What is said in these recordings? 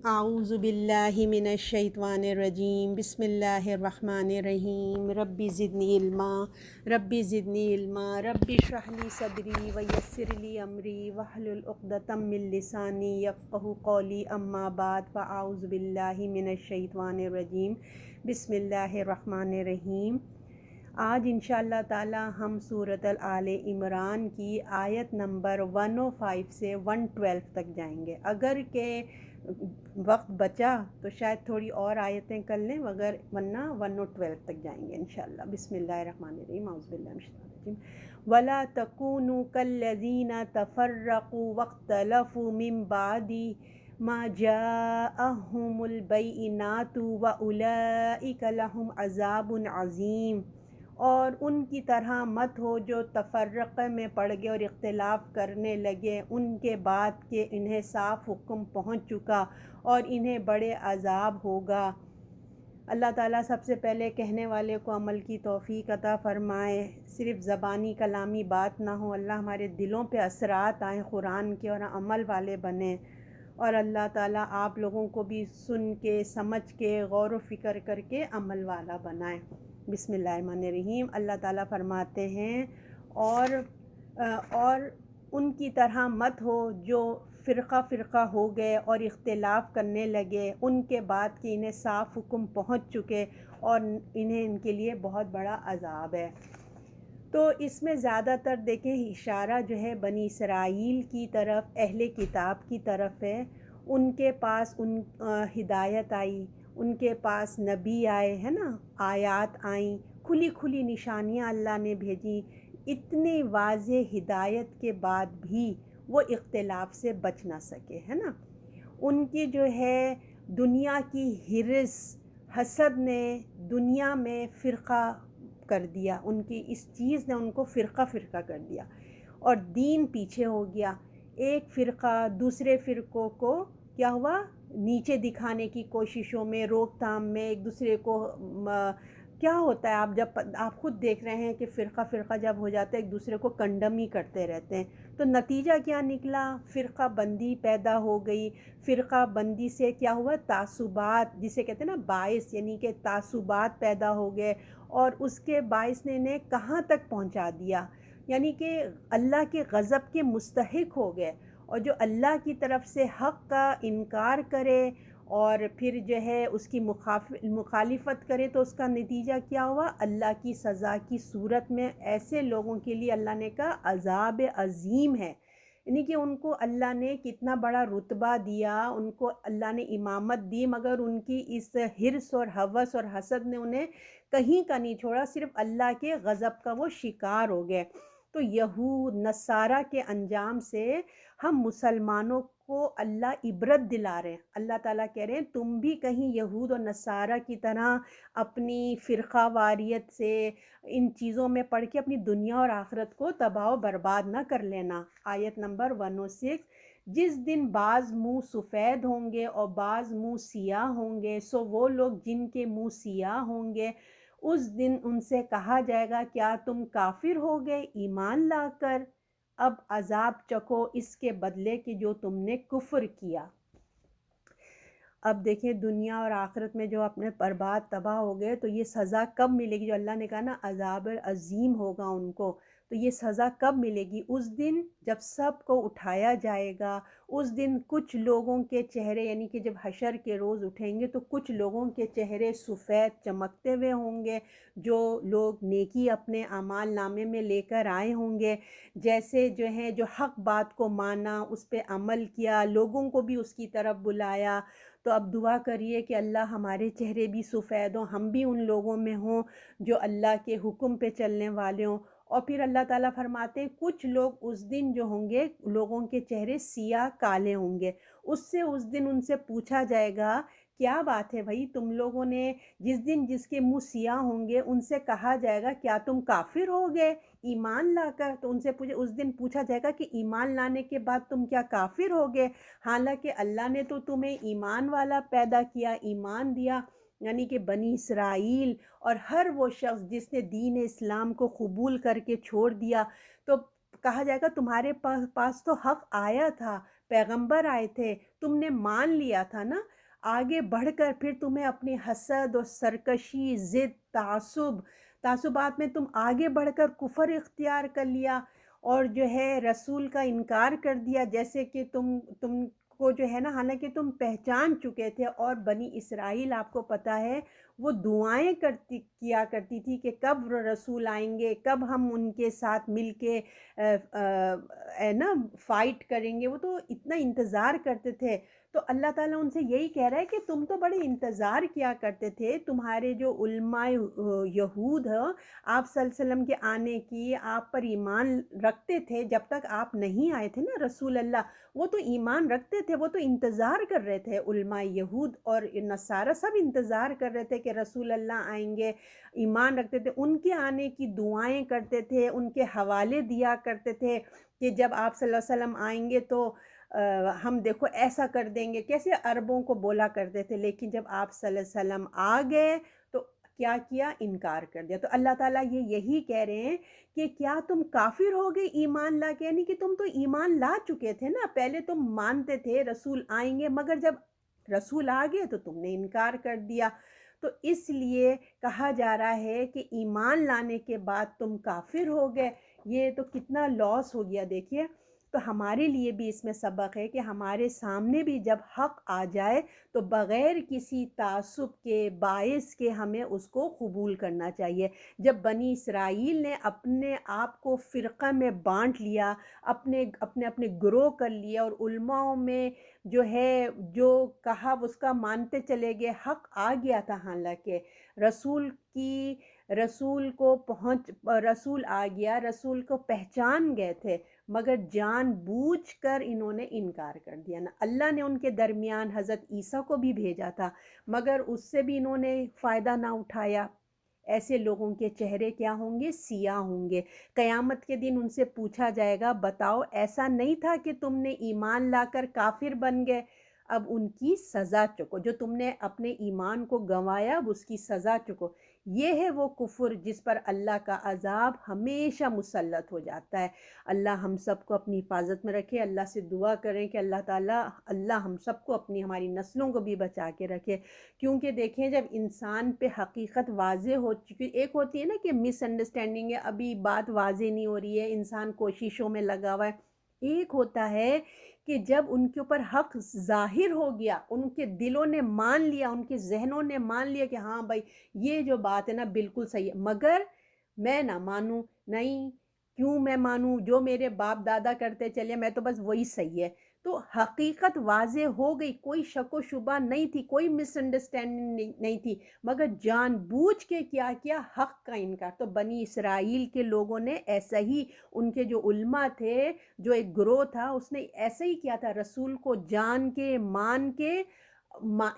اعوذ باللہ من الشیطان الرجیم بسم اللہ الرحمن الرحیم ربی زدنی علما ربی اشرح لی صدری ویسر لی امری واحلل عقدۃ من لسانی یفقہوا قولی اما بعد فاعوذ باللہ من الشیطان الرجیم بسم اللہ الرحمن الرحیم۔ آج انشاءاللہ تعالی ہم سورۃ آل عمران کی آیت نمبر 105 سے 112 تک جائیں گے۔ اگر کہ وقت بچا تو شاید تھوڑی اور آیتیں کر لیں، مگر ورنہ 112 تک جائیں گے انشاءاللہ۔ بسم اللہ الرحمن الرحیم، اعوذ باللہ من الشیطان الرجیم۔ وَلَا تَكُونُوا كَالَّذِينَ تَفَرَّقُوا وَاخْتَلَفُوا مِن بَعْدِ مَا جَاءَهُمُ الْبَيِّنَاتُ وَأُولَئِكَ لَهُمْ عَذَابٌ عَظِيمٌ۔ اور ان کی طرح مت ہو جو تفرقے میں پڑ گئے اور اختلاف کرنے لگے ان کے بعد کہ انہیں صاف حکم پہنچ چکا اور انہیں بڑے عذاب ہوگا۔ اللہ تعالیٰ سب سے پہلے کہنے والے کو عمل کی توفیق عطا فرمائے، صرف زبانی کلامی بات نہ ہو، اللہ ہمارے دلوں پہ اثرات آئیں قرآن کے اور عمل والے بنیں، اور اللہ تعالیٰ آپ لوگوں کو بھی سن کے سمجھ کے غور و فکر کر کے عمل والا بنائیں۔ بسم اللہ الرحمن الرحیم۔ اللہ تعالیٰ فرماتے ہیں اور ان کی طرح مت ہو جو فرقہ فرقہ ہو گئے اور اختلاف کرنے لگے ان کے بعد کہ انہیں صاف حکم پہنچ چکے اور انہیں ان کے لیے بہت بڑا عذاب ہے۔ تو اس میں زیادہ تر دیکھیں اشارہ جو ہے بنی اسرائیل کی طرف، اہل کتاب کی طرف ہے۔ ان کے پاس ہدایت آئی، ان کے پاس نبی آئے، ہے نا، آیات آئیں، کھلی کھلی نشانیاں اللہ نے بھیجی۔ اتنی واضح ہدایت کے بعد بھی وہ اختلاف سے بچ نہ سکے، ہے نا۔ ان کی جو ہے دنیا کی حرص، حسد نے دنیا میں فرقہ کر دیا، ان کی اس چیز نے ان کو فرقہ فرقہ کر دیا اور دین پیچھے ہو گیا۔ ایک فرقہ دوسرے فرقوں کو کیا ہوا، نیچے دکھانے کی کوششوں میں، روک تھام میں، ایک دوسرے کو کیا ہوتا ہے، جب آپ خود دیکھ رہے ہیں کہ فرقہ فرقہ جب ہو جاتا ہے ایک دوسرے کو کنڈم ہی کرتے رہتے ہیں، تو نتیجہ کیا نکلا، فرقہ بندی پیدا ہو گئی۔ فرقہ بندی سے کیا ہوا، تعصبات جسے کہتے ہیں نا، باعث یعنی کہ تعصبات پیدا ہو گئے، اور اس کے باعث نے انہیں کہاں تک پہنچا دیا، یعنی کہ اللہ کے غضب کے مستحق ہو گئے۔ اور جو اللہ کی طرف سے حق کا انکار کرے اور پھر جو ہے اس کی مخالفت کرے تو اس کا نتیجہ کیا ہوا، اللہ کی سزا کی صورت میں ایسے لوگوں کے لیے اللہ نے کہا عذاب عظیم ہے۔ یعنی کہ ان کو اللہ نے کتنا بڑا رتبہ دیا، ان کو اللہ نے امامت دی، مگر ان کی اس حرص اور ہوس اور حسد نے انہیں کہیں کا نہیں چھوڑا، صرف اللہ کے غضب کا وہ شکار ہو گئے۔ تو یہود نصارہ کے انجام سے ہم مسلمانوں کو اللہ عبرت دلا رہے ہیں۔ اللہ تعالیٰ کہہ رہے ہیں تم بھی کہیں یہود اور نصارہ کی طرح اپنی فرقہ واریت سے ان چیزوں میں پڑھ کے اپنی دنیا اور آخرت کو تباہ و برباد نہ کر لینا۔ آیت نمبر 106۔ جس دن بعض منہ سفید ہوں گے اور بعض منہ سیاہ ہوں گے، سو وہ لوگ جن کے منہ سیاہ ہوں گے اس دن ان سے کہا جائے گا کیا تم کافر ہو گئے ایمان لا کر، اب عذاب چکھو اس کے بدلے کہ جو تم نے کفر کیا۔ اب دیکھیں دنیا اور آخرت میں جو اپنے برباد تباہ ہو گئے تو یہ سزا کب ملے گی، جو اللہ نے کہا نا عذاب عظیم ہوگا ان کو، تو یہ سزا کب ملے گی، اس دن جب سب کو اٹھایا جائے گا۔ اس دن کچھ لوگوں کے چہرے، یعنی کہ جب حشر کے روز اٹھیں گے تو کچھ لوگوں کے چہرے سفید چمکتے ہوئے ہوں گے، جو لوگ نیکی اپنے اعمال نامے میں لے کر آئے ہوں گے، جیسے جو ہیں جو حق بات کو مانا، اس پہ عمل کیا، لوگوں کو بھی اس کی طرف بلایا۔ تو اب دعا کریے کہ اللہ ہمارے چہرے بھی سفید ہوں، ہم بھی ان لوگوں میں ہوں جو اللہ کے حکم پہ چلنے والے ہوں۔ اور پھر اللہ تعالیٰ فرماتے ہیں کچھ لوگ اس دن جو ہوں گے لوگوں کے چہرے سیاہ کالے ہوں گے، اس دن ان سے پوچھا جائے گا کیا بات ہے بھائی، تم لوگوں نے جس دن جس کے منہ سیاہ ہوں گے ان سے کہا جائے گا کیا تم کافر ہو گئے ایمان لا کر، تو ان سے اس دن پوچھا جائے گا کہ ایمان لانے کے بعد تم کیا کافر ہو گئے، حالانکہ اللہ نے تو تمہیں ایمان والا پیدا کیا، ایمان دیا۔ یعنی کہ بنی اسرائیل اور ہر وہ شخص جس نے دین اسلام کو قبول کر کے چھوڑ دیا، تو کہا جائے گا تمہارے پاس تو حق آیا تھا، پیغمبر آئے تھے، تم نے مان لیا تھا نا، آگے بڑھ کر پھر تمہیں اپنی حسد اور سرکشی، ضد، تعصبات میں تم آگے بڑھ کر کفر اختیار کر لیا، اور جو ہے رسول کا انکار کر دیا، جیسے کہ تم کو جو ہے نا، حالانکہ تم پہچان چکے تھے، اور بنی اسرائیل آپ کو پتہ ہے وہ دعائیں کیا کرتی تھی کہ کب رسول آئیں گے، کب ہم ان کے ساتھ مل کے نا فائٹ کریں گے، وہ تو اتنا انتظار کرتے تھے۔ تو اللہ تعالیٰ ان سے یہی کہہ رہا ہے کہ تم تو بڑے انتظار کیا کرتے تھے، تمہارے جو علماء یہود ہیں آپ صلی اللہ علیہ وسلم کے آنے کی، آپ پر ایمان رکھتے تھے، جب تک آپ نہیں آئے تھے نا رسول اللہ، وہ تو ایمان رکھتے تھے، وہ تو انتظار کر رہے تھے، علماء یہود اور نصارہ سب انتظار کر رہے تھے کہ رسول اللہ آئیں گے، ایمان رکھتے تھے، ان کے آنے کی دعائیں کرتے تھے، ان کے حوالے دیا کرتے تھے کہ جب آپ صلی اللہ علیہ وسلم آئیں گے تو ہم دیکھو ایسا کر دیں گے، کیسے عربوں کو بولا کرتے تھے، لیکن جب آپ صلی اللہ علیہ وسلم آ گئے تو کیا کیا؟ انکار کر دیا۔ تو اللہ تعالیٰ یہی کہہ رہے ہیں کہ کیا تم کافر ہو گئے ایمان لا کے؟ یعنی کہ تم تو ایمان لا چکے تھے نا، پہلے تم مانتے تھے رسول آئیں گے، مگر جب رسول آ گئے تو تم نے انکار کر دیا۔ تو اس لیے کہا جا رہا ہے کہ ایمان لانے کے بعد تم کافر ہو گئے، یہ تو کتنا لاس ہو گیا دیکھیے۔ تو ہمارے لیے بھی اس میں سبق ہے کہ ہمارے سامنے بھی جب حق آ جائے تو بغیر کسی تعصب کے، باعث کے ہمیں اس کو قبول کرنا چاہیے۔ جب بنی اسرائیل نے اپنے آپ کو فرقہ میں بانٹ لیا، اپنے گروہ کر لیا، اور علماء میں جو ہے جو کہا اس کا مانتے چلے گئے، حق آ گیا تھا، حالانکہ رسول آ گیا، رسول کو پہچان گئے تھے، مگر جان بوجھ کر انہوں نے انکار کر دیا نا۔ اللہ نے ان کے درمیان حضرت عیسیٰ کو بھی بھیجا تھا، مگر اس سے بھی انہوں نے فائدہ نہ اٹھایا۔ ایسے لوگوں کے چہرے کیا ہوں گے؟ سیاہ ہوں گے۔ قیامت کے دن ان سے پوچھا جائے گا، بتاؤ ایسا نہیں تھا کہ تم نے ایمان لا کر کافر بن گئے؟ اب ان کی سزا چکو، جو تم نے اپنے ایمان کو گنوایا اب اس کی سزا چکو۔ یہ ہے وہ کفر جس پر اللہ کا عذاب ہمیشہ مسلط ہو جاتا ہے۔ اللہ ہم سب کو اپنی حفاظت میں رکھے۔ اللہ سے دعا کریں کہ اللہ ہم سب کو ہماری نسلوں کو بھی بچا کے رکھے، کیونکہ دیکھیں جب انسان پہ حقیقت واضح ہو چکی، ایک ہوتی ہے نا کہ مس انڈرسٹینڈنگ ہے، ابھی بات واضح نہیں ہو رہی ہے، انسان کوششوں میں لگا ہوا ہے، ایک ہوتا ہے کہ جب ان کے اوپر حق ظاہر ہو گیا، ان کے دلوں نے مان لیا، ان کے ذہنوں نے مان لیا کہ ہاں بھائی یہ جو بات ہے نا بالکل صحیح ہے، مگر میں نہ مانوں، نہیں کیوں میں مانوں؟ جو میرے باپ دادا کرتے چلے میں تو بس وہی صحیح ہے۔ تو حقیقت واضح ہو گئی، کوئی شک و شبہ نہیں تھی، کوئی مس انڈرسٹینڈنگ نہیں تھی، مگر جان بوجھ کے کیا کیا؟ حق کا انکار۔ تو بنی اسرائیل کے لوگوں نے ایسا ہی، ان کے جو علماء تھے، جو ایک گروہ تھا، اس نے ایسا ہی کیا تھا، رسول کو جان کے مان کے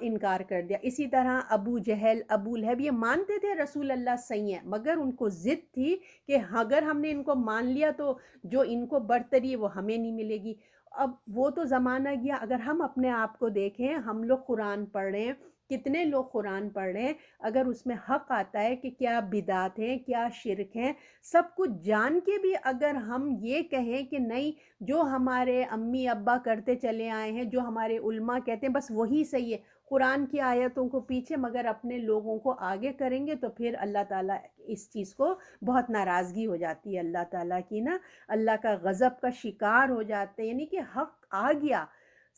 انکار کر دیا۔ اسی طرح ابو جہل، ابو لہب، یہ مانتے تھے رسول اللہ صحیح ہیں، مگر ان کو ضد تھی کہ اگر ہم نے ان کو مان لیا تو جو ان کو برتری ہے وہ ہمیں نہیں ملے گی۔ اب وہ تو زمانہ گیا، اگر ہم اپنے آپ کو دیکھیں، ہم لوگ قرآن پڑھ رہے ہیں، کتنے لوگ قرآن پڑھ رہے ہیں، اگر اس میں حق آتا ہے کہ کیا بدعات ہیں، کیا شرک ہیں، سب کچھ جان کے بھی اگر ہم یہ کہیں کہ نہیں، جو ہمارے امی ابا کرتے چلے آئے ہیں، جو ہمارے علماء کہتے ہیں بس وہی صحیح ہے، قرآن کی آیتوں کو پیچھے مگر اپنے لوگوں کو آگے کریں گے، تو پھر اللہ تعالیٰ اس چیز کو بہت ناراضگی ہو جاتی ہے اللہ تعالیٰ کی نا، اللہ کا غضب کا شکار ہو جاتے ہیں، یعنی کہ حق آ گیا،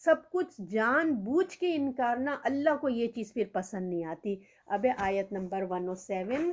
سب کچھ جان بوجھ کے انکار نہ، اللہ کو یہ چیز پھر پسند نہیں آتی۔ اب آیت نمبر 107،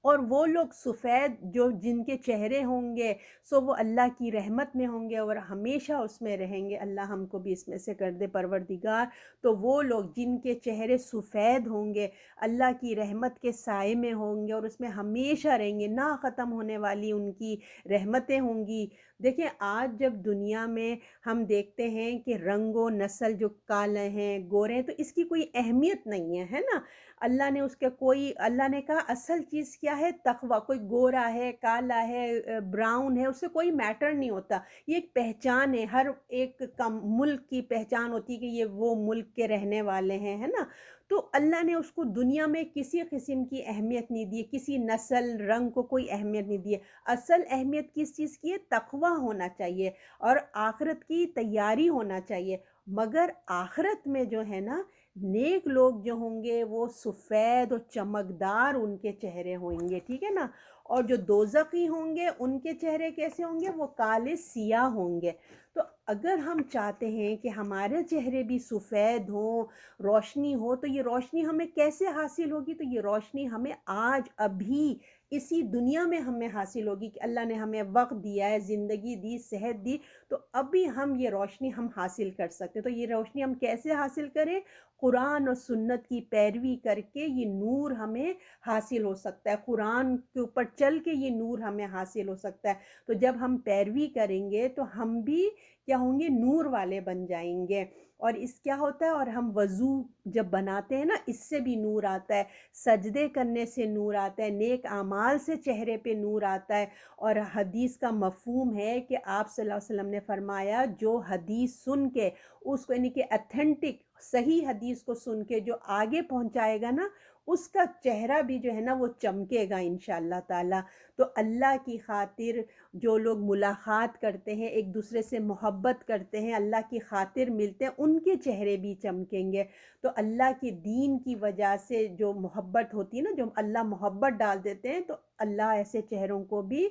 اور وہ لوگ سفید جو جن کے چہرے ہوں گے سو وہ اللہ کی رحمت میں ہوں گے اور ہمیشہ اس میں رہیں گے، اللہ ہم کو بھی اس میں سے کر دے پروردگار۔ تو وہ لوگ جن کے چہرے سفید ہوں گے اللہ کی رحمت کے سائے میں ہوں گے اور اس میں ہمیشہ رہیں گے، نہ ختم ہونے والی ان کی رحمتیں ہوں گی۔ دیکھیں آج جب دنیا میں ہم دیکھتے ہیں کہ رنگ و نسل جو کالے ہیں، گورے ہیں، تو اس کی کوئی اہمیت نہیں ہے، ہے نا؟ اللہ نے کہا اصل چیز کیا ہے؟ تقوی۔ کوئی گورا ہے، کالا ہے، براؤن ہے، اس سے کوئی میٹر نہیں ہوتا، یہ ایک پہچان ہے، ہر ایک ملک کی پہچان ہوتی ہے کہ یہ وہ ملک کے رہنے والے ہیں، ہے نا؟ تو اللہ نے اس کو دنیا میں کسی قسم کی اہمیت نہیں دی، کسی نسل رنگ کو کوئی اہمیت نہیں دی ہے۔ اصل اہمیت کس چیز کی ہے؟ تقوی ہونا چاہیے اور آخرت کی تیاری ہونا چاہیے۔ مگر آخرت میں جو ہے نا، نیک لوگ جو ہوں گے وہ سفید اور چمکدار ان کے چہرے ہوں گے، ٹھیک ہے نا، اور جو دوزخی ہوں گے ان کے چہرے کیسے ہوں گے؟ وہ کالے سیاہ ہوں گے۔ تو اگر ہم چاہتے ہیں کہ ہمارے چہرے بھی سفید ہوں، روشنی ہو، تو یہ روشنی ہمیں کیسے حاصل ہوگی؟ تو یہ روشنی ہمیں آج ابھی اسی دنیا میں ہمیں حاصل ہوگی کہ اللہ نے ہمیں وقت دیا ہے، زندگی دی، صحت دی، تو ابھی ہم یہ روشنی ہم حاصل کر سکتے ہیں۔ تو یہ روشنی ہم کیسے حاصل کریں؟ قرآن اور سنت کی پیروی کر کے یہ نور ہمیں حاصل ہو سکتا ہے، قرآن کے اوپر چل کے یہ نور ہمیں حاصل ہو سکتا ہے۔ تو جب ہم پیروی کریں گے تو ہم بھی کیا ہوں گے؟ نور والے بن جائیں گے۔ اور اس کیا ہوتا ہے؟ اور ہم وضو جب بناتے ہیں نا، اس سے بھی نور آتا ہے، سجدے کرنے سے نور آتا ہے، نیک اعمال سے چہرے پہ نور آتا ہے۔ اور حدیث کا مفہوم ہے کہ آپ صلی اللہ علیہ وسلم نے فرمایا، جو حدیث سن کے اس کو، یعنی کہ اتھینٹک صحیح حدیث کو سن کے جو آگے پہنچائے گا نا، اس کا چہرہ بھی جو ہے نا وہ چمکے گا انشاءاللہ تعالی۔ تو اللہ کی خاطر جو لوگ ملاقات کرتے ہیں، ایک دوسرے سے محبت کرتے ہیں، اللہ کی خاطر ملتے ہیں، ان کے چہرے بھی چمکیں گے۔ تو اللہ کے دین کی وجہ سے جو محبت ہوتی ہے نا، جو اللہ محبت ڈال دیتے ہیں، تو اللہ ایسے چہروں کو بھی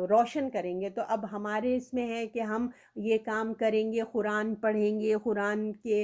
روشن کریں گے۔ تو اب ہمارے اس میں ہے کہ ہم یہ کام کریں گے، قرآن پڑھیں گے، قرآن کے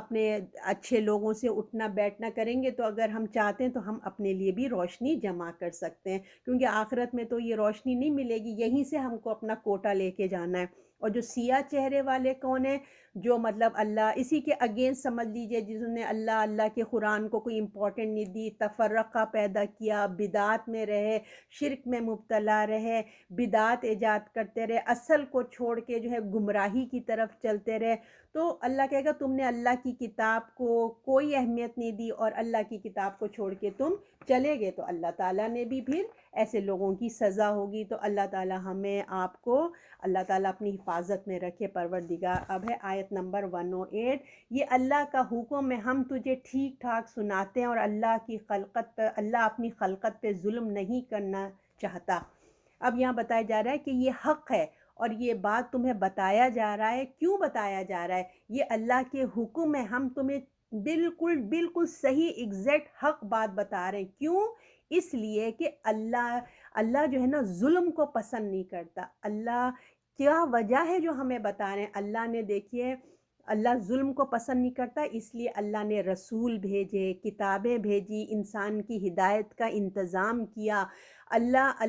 اپنے اچھے لوگوں سے اٹھنا بیٹھنا کریں گے، تو اگر ہم چاہتے ہیں تو ہم اپنے لیے بھی روشنی جمع کر سکتے ہیں، کیونکہ آخرت میں تو یہ روشنی نہیں ملے گی، یہیں سے ہم کو اپنا کوٹا لے کے جانا ہے۔ اور جو سیاہ چہرے والے کون ہیں؟ جو مطلب اللہ اسی کے اگینسٹ سمجھ لیجئے، جنہوں نے اللہ کے قرآن کو کوئی امپورٹنٹ نہیں دی، تفرقہ پیدا کیا، بدعات میں رہے، شرک میں مبتلا رہے، بدعات ایجاد کرتے رہے، اصل کو چھوڑ کے جو ہے گمراہی کی طرف چلتے رہے، تو اللہ کہے گا تم نے اللہ کی کتاب کو کوئی اہمیت نہیں دی اور اللہ کی کتاب کو چھوڑ کے تم چلے گئے، تو اللہ تعالیٰ نے بھی پھر ایسے لوگوں کی سزا ہوگی۔ تو اللہ تعالیٰ ہمیں آپ کو اللہ تعالیٰ اپنی حفاظت میں رکھے پروردگار۔ اب ہے آیت نمبر 108، یہ اللہ کا حکم ہے، ہم تجھے ٹھیک ٹھاک سناتے ہیں، اور اللہ اپنی خلقت پہ ظلم نہیں کرنا چاہتا۔ اب یہاں بتایا جا رہا ہے کہ یہ حق ہے، اور یہ بات تمہیں بتایا جا رہا ہے، کیوں بتایا جا رہا ہے؟ یہ اللہ کے حکم ہے، ہم تمہیں بالکل صحیح ایگزیکٹ حق بات بتا رہے ہیں۔ کیوں؟ اس لیے کہ اللہ جو ہے نا ظلم کو پسند نہیں کرتا۔ اللہ کیا وجہ ہے جو ہمیں بتا رہے ہیں؟ اللہ نے دیکھیے، اللہ ظلم کو پسند نہیں کرتا، اس لیے اللہ نے رسول بھیجے، کتابیں بھیجی، انسان کی ہدایت کا انتظام کیا۔ اللہ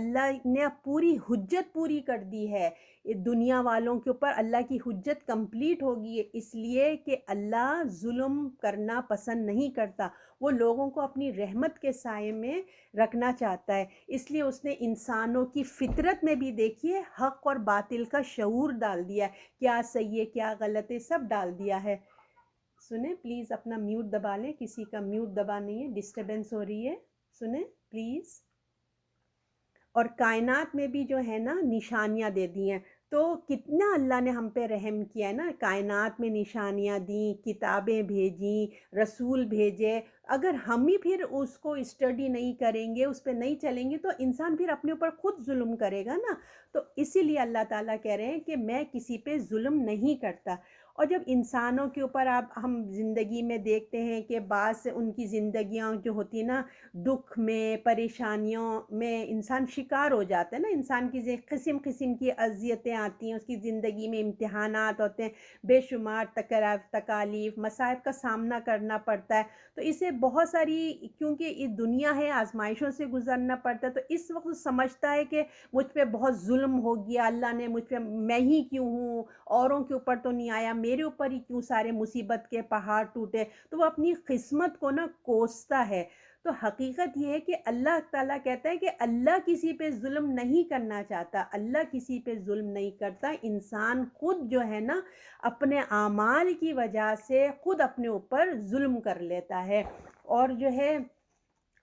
نے پوری حجت پوری کر دی ہے دنیا والوں کے اوپر، اللہ کی حجت کمپلیٹ ہوگی ہے، اس لیے کہ اللہ ظلم کرنا پسند نہیں کرتا، وہ لوگوں کو اپنی رحمت کے سائے میں رکھنا چاہتا ہے۔ اس لیے اس نے انسانوں کی فطرت میں بھی دیکھیے حق اور باطل کا شعور ڈال دیا ہے، کیا صحیح ہے کیا غلط ہے سب ڈال دیا ہے۔ سنیں پلیز، اپنا میوٹ دبا لیں، کسی کا میوٹ دبا نہیں ہے، ڈسٹربنس ہو رہی ہے، سنیں پلیز۔ اور کائنات میں بھی جو ہے نا نشانیاں دے دی ہیں، تو کتنا اللہ نے ہم پہ رحم کیا ہے نا، کائنات میں نشانیاں دیں، کتابیں بھیجیں، رسول بھیجے۔ اگر ہم ہی پھر اس کو اسٹڈی نہیں کریں گے، اس پہ نہیں چلیں گے، تو انسان پھر اپنے اوپر خود ظلم کرے گا نا۔ تو اسی لیے اللہ تعالیٰ کہہ رہے ہیں کہ میں کسی پہ ظلم نہیں کرتا۔ اور جب انسانوں کے اوپر ہم زندگی میں دیکھتے ہیں کہ بعض ان کی زندگیاں جو ہوتی ہیں نا، دکھ میں، پریشانیوں میں انسان شکار ہو جاتا ہے نا، انسان کی قسم قسم کی اذیتیں آتی ہیں، اس کی زندگی میں امتحانات ہوتے ہیں، بے شمار تکالیف مصائب کا سامنا کرنا پڑتا ہے۔ تو اسے بہت ساری، کیونکہ یہ دنیا ہے، آزمائشوں سے گزرنا پڑتا ہے، تو اس وقت سمجھتا ہے کہ مجھ پہ بہت ظلم ہو گیا، اللہ نے مجھ پہ، میں ہی کیوں ہوں، اوروں کے اوپر تو نہیں آیا، میرے اوپر ہی کیوں سارے مصیبت کے پہاڑ ٹوٹے، تو وہ اپنی قسمت کو نا کوستا ہے۔ تو حقیقت یہ ہے کہ اللہ تعالیٰ کہتا ہے کہ اللہ کسی پہ ظلم نہیں کرنا چاہتا، اللہ کسی پہ ظلم نہیں کرتا، انسان خود جو ہے نا اپنے اعمال کی وجہ سے خود اپنے اوپر ظلم کر لیتا ہے۔ اور جو ہے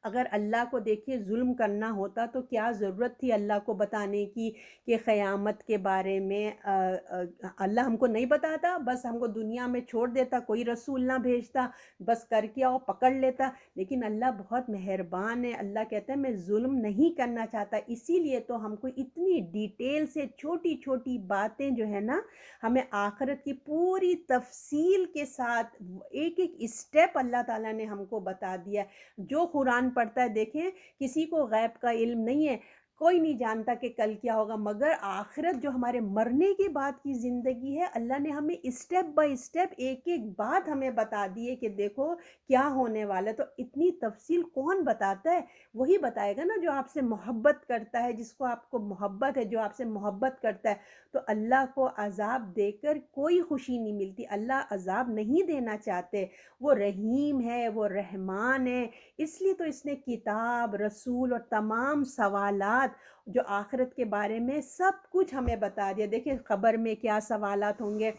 اگر اللہ کو دیکھیے ظلم کرنا ہوتا تو کیا ضرورت تھی اللہ کو بتانے کی کہ قیامت کے بارے میں اللہ ہم کو نہیں بتاتا، بس ہم کو دنیا میں چھوڑ دیتا، کوئی رسول نہ بھیجتا، بس کر کے آؤ پکڑ لیتا۔ لیکن اللہ بہت مہربان ہے، اللہ کہتا ہے میں ظلم نہیں کرنا چاہتا، اسی لیے تو ہم کو اتنی ڈیٹیل سے چھوٹی چھوٹی باتیں جو ہے نا، ہمیں آخرت کی پوری تفصیل کے ساتھ ایک ایک اسٹیپ اللہ تعالیٰ نے ہم کو بتا دیا ہے۔ جو قرآن پڑھتا ہے، دیکھیں کسی کو غیب کا علم نہیں ہے، کوئی نہیں جانتا کہ کل کیا ہوگا، مگر آخرت جو ہمارے مرنے کے بعد کی زندگی ہے، اللہ نے ہمیں اسٹیپ بائی اسٹیپ ایک ایک بات ہمیں بتا دی ہے کہ دیکھو کیا ہونے والا ہے۔ تو اتنی تفصیل کون بتاتا ہے؟ وہی بتائے گا نا جو آپ سے محبت کرتا ہے، جس کو آپ کو محبت ہے، جو آپ سے محبت کرتا ہے۔ تو اللہ کو عذاب دے کر کوئی خوشی نہیں ملتی، اللہ عذاب نہیں دینا چاہتے، وہ رحیم ہے، وہ رحمان ہے۔ اس لیے تو اس نے کتاب، رسول اور تمام سوالات جو آخرت کے بارے میں سب کچھ ہمیں بتا دیا۔ دیکھیں قبر میں کیا سوالات ہوں گے،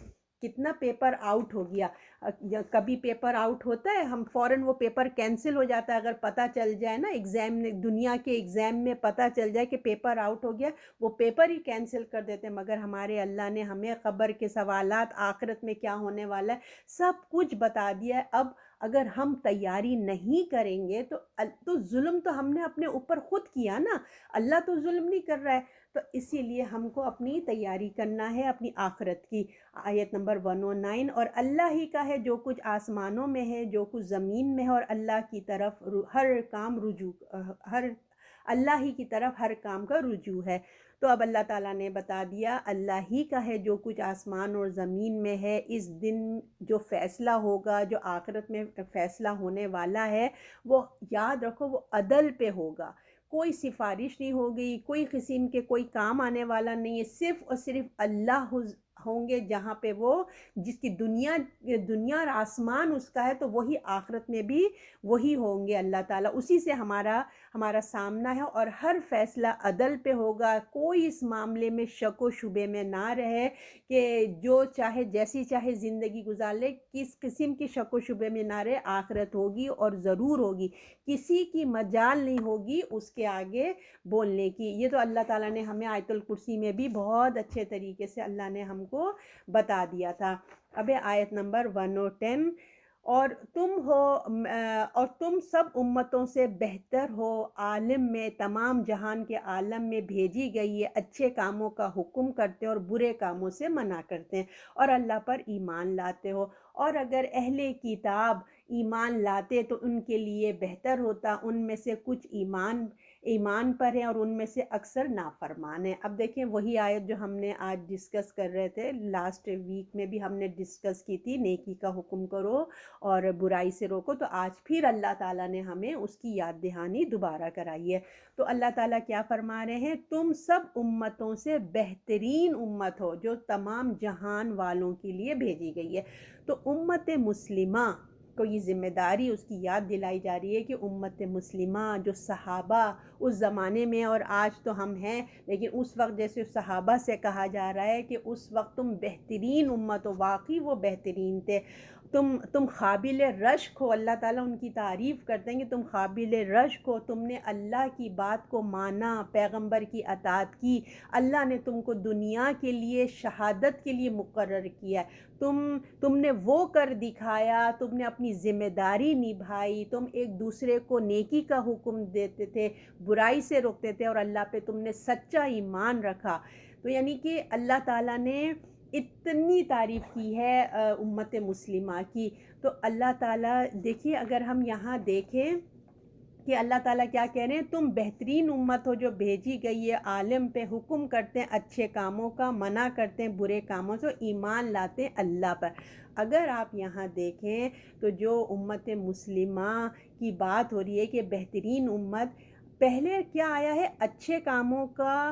کتنا پیپر آؤٹ ہو گیا، کبھی پیپر آؤٹ ہوتا ہے ہم فوراً وہ پیپر کینسل ہو جاتا ہے اگر پتہ چل جائے نا، ایگزام دنیا کے ایگزام میں پتہ چل جائے کہ پیپر آؤٹ ہو گیا، وہ پیپر ہی کینسل کر دیتے ہیں۔ مگر ہمارے اللہ نے ہمیں قبر کے سوالات، آخرت میں کیا ہونے والا ہے، سب کچھ بتا دیا ہے۔ اب اگر ہم تیاری نہیں کریں گے تو ظلم تو ہم نے اپنے اوپر خود کیا نا، اللہ تو ظلم نہیں کر رہا ہے۔ تو اسی لیے ہم کو اپنی تیاری کرنا ہے اپنی آخرت کی۔ آیت نمبر 109، اور اللہ ہی کا ہے جو کچھ آسمانوں میں ہے، جو کچھ زمین میں ہے، اور اللہ کی طرف ہر کام رجوع، ہر اللہ ہی کی طرف ہر کام کا رجوع ہے۔ تو اب اللہ تعالیٰ نے بتا دیا اللہ ہی کا ہے جو کچھ آسمان اور زمین میں ہے۔ اس دن جو فیصلہ ہوگا، جو آخرت میں فیصلہ ہونے والا ہے، وہ یاد رکھو وہ عدل پہ ہوگا، کوئی سفارش نہیں ہوگی، کوئی قسم کے کوئی کام آنے والا نہیں ہے، صرف اور صرف اللہ ہوں گے، جہاں پہ وہ جس کی دنیا اور آسمان اس کا ہے، تو وہی آخرت میں بھی وہی ہوں گے اللہ تعالیٰ، اسی سے ہمارا سامنا ہے، اور ہر فیصلہ عدل پہ ہوگا۔ کوئی اس معاملے میں شک و شبے میں نہ رہے کہ جو چاہے جیسی چاہے زندگی گزار لے، کس قسم کی شک و شبے میں نہ رہے، آخرت ہوگی اور ضرور ہوگی، کسی کی مجال نہیں ہوگی اس کے آگے بولنے کی۔ یہ تو اللہ تعالیٰ نے ہمیں آیت الکرسی میں بھی بہت اچھے طریقے سے اللہ نے ہم کو بتا دیا تھا۔ اب آیت نمبر 110، اور تم سب امتوں سے بہتر ہو، عالم میں تمام جہان کے عالم میں بھیجی گئی ہے، اچھے کاموں کا حکم کرتے اور برے کاموں سے منع کرتے ہیں، اور اللہ پر ایمان لاتے ہو۔ اور اگر اہل کتاب ایمان لاتے تو ان کے لیے بہتر ہوتا، ان میں سے کچھ ایمان پر ہیں اور ان میں سے اکثر نافرمان ہیں۔ اب دیکھیں وہی آیت جو ہم نے آج ڈسکس کر رہے تھے، لاسٹ ویک میں بھی ہم نے ڈسکس کی تھی، نیکی کا حکم کرو اور برائی سے روکو، تو آج پھر اللہ تعالیٰ نے ہمیں اس کی یاد دہانی دوبارہ کرائی ہے۔ تو اللہ تعالیٰ کیا فرما رہے ہیں؟ تم سب امتوں سے بہترین امت ہو جو تمام جہان والوں کے لیے بھیجی گئی ہے۔ تو امت مسلمہ کو یہ ذمہ داری اس کی یاد دلائی جا رہی ہے کہ امت مسلمہ جو صحابہ اس زمانے میں، اور آج تو ہم ہیں، لیکن اس وقت جیسے صحابہ سے کہا جا رہا ہے کہ اس وقت تم بہترین امت ہو، واقعی وہ بہترین تھے، تم قابل رشک ہو۔ اللہ تعالیٰ ان کی تعریف کرتے ہیں کہ تم قابل رشک ہو، تم نے اللہ کی بات کو مانا، پیغمبر کی اطاعت کی، اللہ نے تم کو دنیا کے لیے شہادت کے لیے مقرر کیا ہے، تم نے وہ کر دکھایا، تم نے اپنی ذمہ داری نبھائی، تم ایک دوسرے کو نیکی کا حکم دیتے تھے، برائی سے روکتے تھے، اور اللہ پہ تم نے سچا ایمان رکھا۔ تو یعنی کہ اللہ تعالیٰ نے اتنی تعریف کی ہے امت مسلمہ کی۔ تو اللہ تعالیٰ دیکھیے، اگر ہم یہاں دیکھیں کہ اللہ تعالیٰ کیا کہہ رہے ہیں، تم بہترین امت ہو جو بھیجی گئی ہے، عالم پہ حکم کرتے ہیں اچھے کاموں کا، منع کرتے ہیں برے کاموں سے، ایمان لاتے ہیں اللہ پر۔ اگر آپ یہاں دیکھیں تو جو امت مسلمہ کی بات ہو رہی ہے کہ بہترین امت، پہلے کیا آیا ہے؟ اچھے کاموں کا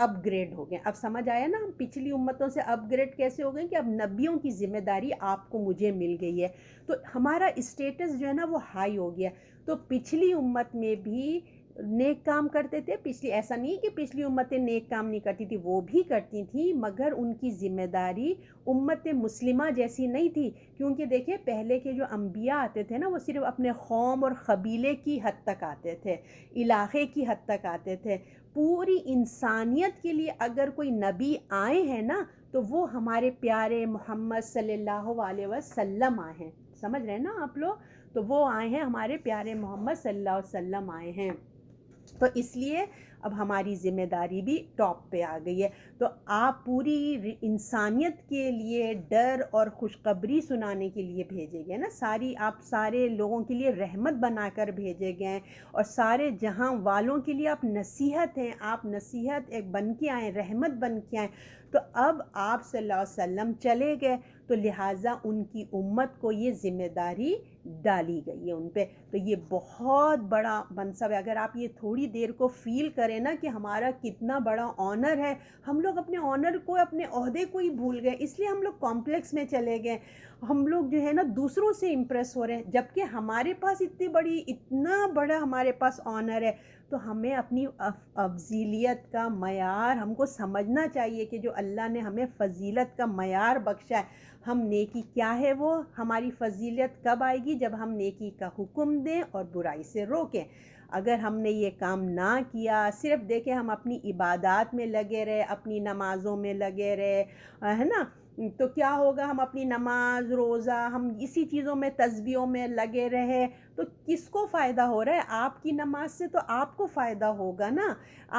اپ گریڈ ہو گئے. اب سمجھ آیا نا ہم پچھلی امتوں سے اپ گریڈ کیسے ہو گئے کہ اب نبیوں کی ذمہ داری آپ کو مجھے مل گئی ہے, تو ہمارا اسٹیٹس جو ہے نا وہ ہائی ہو گیا. تو پچھلی امت میں بھی نیک کام کرتے تھے, پچھلی ایسا نہیں کہ پچھلی امتیں نیک کام نہیں کرتی تھی, وہ بھی کرتی تھیں, مگر ان کی ذمہ داری امت مسلمہ جیسی نہیں تھی. کیونکہ دیکھیں پہلے کے جو انبیاء آتے تھے نا وہ صرف اپنے قوم اور قبیلے کی حد تک آتے تھے, علاقے کی حد تک آتے تھے. پوری انسانیت کے لیے اگر کوئی نبی آئے ہیں نا تو وہ ہمارے پیارے محمد صلی اللہ علیہ وسلم آئے ہیں. سمجھ رہے ہیں نا آپ لوگ, تو وہ آئے ہیں ہمارے پیارے محمد صلی اللہ علیہ وسلم آئے ہیں. تو اس لیے اب ہماری ذمہ داری بھی ٹاپ پہ آ گئی ہے. تو آپ پوری انسانیت کے لیے ڈر اور خوشخبری سنانے کے لیے بھیجے گئے نا, آپ سارے لوگوں کے لیے رحمت بنا کر بھیجے گئے ہیں, اور سارے جہاں والوں کے لیے آپ نصیحت ہیں, آپ نصیحت ایک بن کے آئیں, رحمت بن کے آئیں. تو اب آپ صلی اللہ علیہ وسلم چلے گئے, تو لہٰذا ان کی امت کو یہ ذمہ داری ڈالی گئی ہے ان پہ. تو یہ بہت بڑا منصب ہے. اگر آپ یہ تھوڑی دیر کو فیل کریں نا کہ ہمارا کتنا بڑا آنر ہے, ہم لوگ اپنے آنر کو, اپنے عہدے کو ہی بھول گئے, اس لیے ہم لوگ کمپلیکس میں چلے گئے. ہم لوگ جو ہے نا دوسروں سے امپریس ہو رہے ہیں, جبکہ ہمارے پاس اتنا بڑا ہمارے پاس آنر ہے. تو ہمیں اپنی افضیلیت کا معیار ہم کو سمجھنا چاہیے کہ جو اللہ نے ہمیں فضیلت کا معیار بخشا ہے, ہم نیکی کیا ہے, وہ ہماری فضیلت کب آئے گی جب ہم نیکی کا حکم دیں اور برائی سے روکیں. اگر ہم نے یہ کام نہ کیا, صرف دیکھیں ہم اپنی عبادات میں لگے رہے, اپنی نمازوں میں لگے رہے, ہے نا, تو کیا ہوگا, ہم اپنی نماز روزہ ہم اسی چیزوں میں تسبیحوں میں لگے رہے تو کس کو فائدہ ہو رہا ہے؟ آپ کی نماز سے تو آپ کو فائدہ ہوگا نا,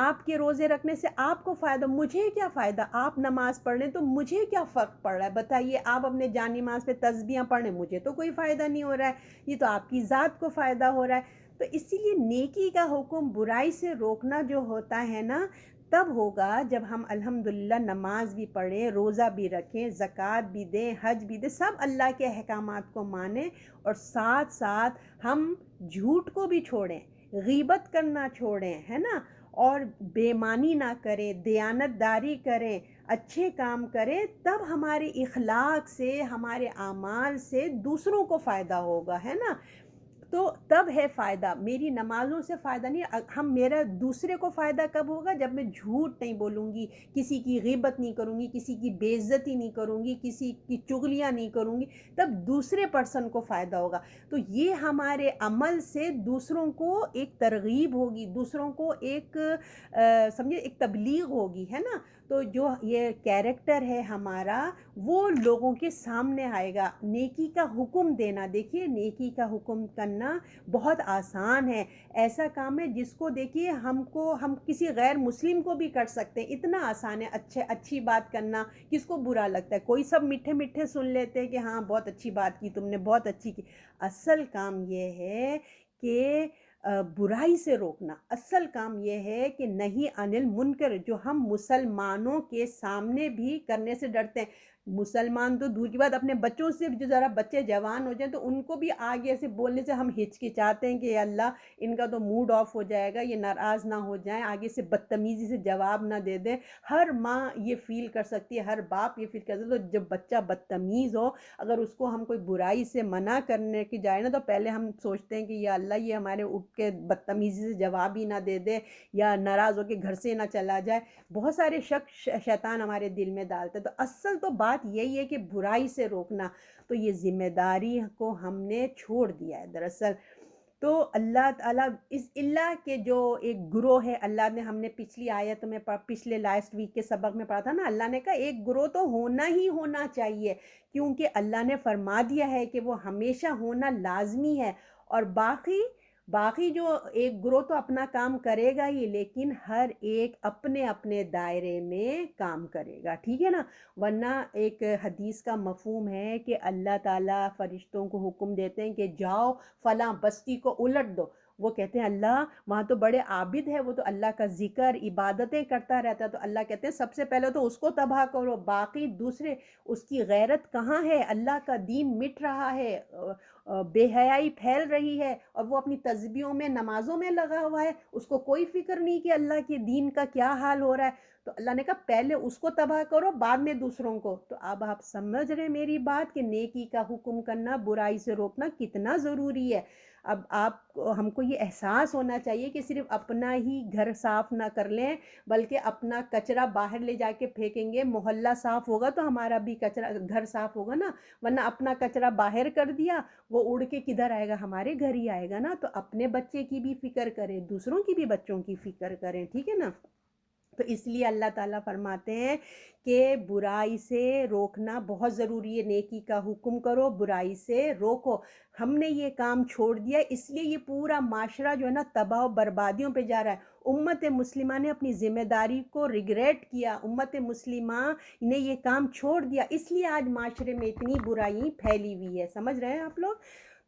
آپ کے روزے رکھنے سے آپ کو فائدہ, مجھے کیا فائدہ؟ آپ نماز پڑھ رہے تو مجھے کیا فرق پڑ رہا ہے بتائیے؟ آپ اپنے جان نماز پہ تسبیحاں پڑھ رہے, مجھے تو کوئی فائدہ نہیں ہو رہا ہے, یہ تو آپ کی ذات کو فائدہ ہو رہا ہے. تو اسی لیے نیکی کا حکم برائی سے روکنا جو ہوتا ہے نا تب ہوگا جب ہم الحمدللہ نماز بھی پڑھیں, روزہ بھی رکھیں, زکوٰۃ بھی دیں, حج بھی دیں, سب اللہ کے احکامات کو مانیں, اور ساتھ ساتھ ہم جھوٹ کو بھی چھوڑیں, غیبت کرنا چھوڑیں, ہے نا, اور بے ایمانی نہ کریں, دیانت داری کریں, اچھے کام کریں. تب ہمارے اخلاق سے, ہمارے اعمال سے دوسروں کو فائدہ ہوگا, ہے نا. تو تب ہے فائدہ, میری نمازوں سے فائدہ نہیں. میرا دوسرے کو فائدہ کب ہوگا؟ جب میں جھوٹ نہیں بولوں گی, کسی کی غیبت نہیں کروں گی, کسی کی بے عزتی نہیں کروں گی, کسی کی چغلیاں نہیں کروں گی, تب دوسرے پرسن کو فائدہ ہوگا. تو یہ ہمارے عمل سے دوسروں کو ایک ترغیب ہوگی, دوسروں کو ایک سمجھے ایک تبلیغ ہوگی, ہے نا. تو جو یہ کیریکٹر ہے ہمارا وہ لوگوں کے سامنے آئے گا. نیکی کا حکم دینا, دیکھیے نیکی کا حکم کرنا بہت آسان ہے, ایسا کام ہے جس کو دیکھیے ہم کسی غیر مسلم کو بھی کر سکتے ہیں, اتنا آسان ہے. اچھی بات کرنا کس کو برا لگتا ہے؟ کوئی سب میٹھے میٹھے سن لیتے ہیں کہ ہاں بہت اچھی بات کی تم نے, بہت اچھی کی. اصل کام یہ ہے کہ برائی سے روکنا, اصل کام یہ ہے کہ نہیں عن المنکر, جو ہم مسلمانوں کے سامنے بھی کرنے سے ڈرتے ہیں. مسلمان تو دور کی بات, اپنے بچوں سے جو ذرا بچے جوان ہو جائیں تو ان کو بھی آگے سے بولنے سے ہم ہچکچاتے ہیں کہ اللہ ان کا تو موڈ آف ہو جائے گا, یہ ناراض نہ ہو جائیں, آگے سے بدتمیزی سے جواب نہ دے دیں. ہر ماں یہ فیل کر سکتی ہے, ہر باپ یہ فیل کر سکتا ہے. تو جب بچہ بدتمیز ہو, اگر اس کو ہم کوئی برائی سے منع کرنے کی جائے نا تو پہلے ہم سوچتے ہیں کہ یا اللہ یہ ہمارے اٹھ کے بدتمیزی سے جواب ہی نہ دے دے, یا ناراض ہو کے گھر سے نہ چلا جائے. بہت سارے شک شیطان ہمارے دل میں ڈالتے. تو اصل تو بات یہی ہے کہ برائی سے روکنا, تو یہ ذمہ داری کو ہم نے چھوڑ دیا ہے دراصل. تو اللہ تعالیٰ اس اللہ کے جو ایک گروہ ہے, اللہ نے, ہم نے پچھلی آیت میں پچھلے لاسٹ ویک کے سبق میں پڑھا تھا نا, اللہ نے کہا ایک گروہ تو ہونا ہی ہونا چاہیے, کیونکہ اللہ نے فرما دیا ہے کہ وہ ہمیشہ ہونا لازمی ہے. اور باقی جو ایک گروہ تو اپنا کام کرے گا ہی, لیکن ہر ایک اپنے اپنے دائرے میں کام کرے گا, ٹھیک ہے نا. ورنہ ایک حدیث کا مفہوم ہے کہ اللہ تعالیٰ فرشتوں کو حکم دیتے ہیں کہ جاؤ فلاں بستی کو الٹ دو, وہ کہتے ہیں اللہ وہاں تو بڑے عابد ہے، وہ تو اللہ کا ذکر عبادتیں کرتا رہتا ہے، تو اللہ کہتے ہیں سب سے پہلے تو اس کو تباہ کرو، باقی دوسرے اس کی غیرت کہاں ہے، اللہ کا دین مٹ رہا ہے، بے حیائی پھیل رہی ہے، اور وہ اپنی تسبیحوں میں نمازوں میں لگا ہوا ہے، اس کو کوئی فکر نہیں کہ اللہ کے دین کا کیا حال ہو رہا ہے۔ تو اللہ نے کہا پہلے اس کو تباہ کرو، بعد میں دوسروں کو۔ تو اب آپ سمجھ رہے ہیں میری بات کہ نیکی کا حکم کرنا، برائی سے روکنا کتنا ضروری ہے۔ اب ہم کو یہ احساس ہونا چاہیے کہ صرف اپنا ہی گھر صاف نہ کر لیں، بلکہ اپنا کچرا باہر لے جا کے پھینکیں گے، محلہ صاف ہوگا تو ہمارا بھی کچرا گھر صاف ہوگا نا، ورنہ اپنا کچرا باہر کر دیا، وہ اڑ کے کدھر آئے گا، ہمارے گھر ہی آئے گا نا۔ تو اپنے بچے کی بھی فکر کریں، دوسروں کی بھی بچوں کی فکر کریں، ٹھیک ہے نا۔ تو اس لیے اللہ تعالیٰ فرماتے ہیں کہ برائی سے روکنا بہت ضروری ہے، نیکی کا حکم کرو، برائی سے روکو۔ ہم نے یہ کام چھوڑ دیا، اس لیے یہ پورا معاشرہ جو ہے نا تباہ و بربادیوں پہ جا رہا ہے۔ امت مسلمہ نے اپنی ذمہ داری کو ریگریٹ کیا، امت مسلمہ نے یہ کام چھوڑ دیا، اس لیے آج معاشرے میں اتنی برائیں پھیلی ہوئی ہے، سمجھ رہے ہیں آپ لوگ۔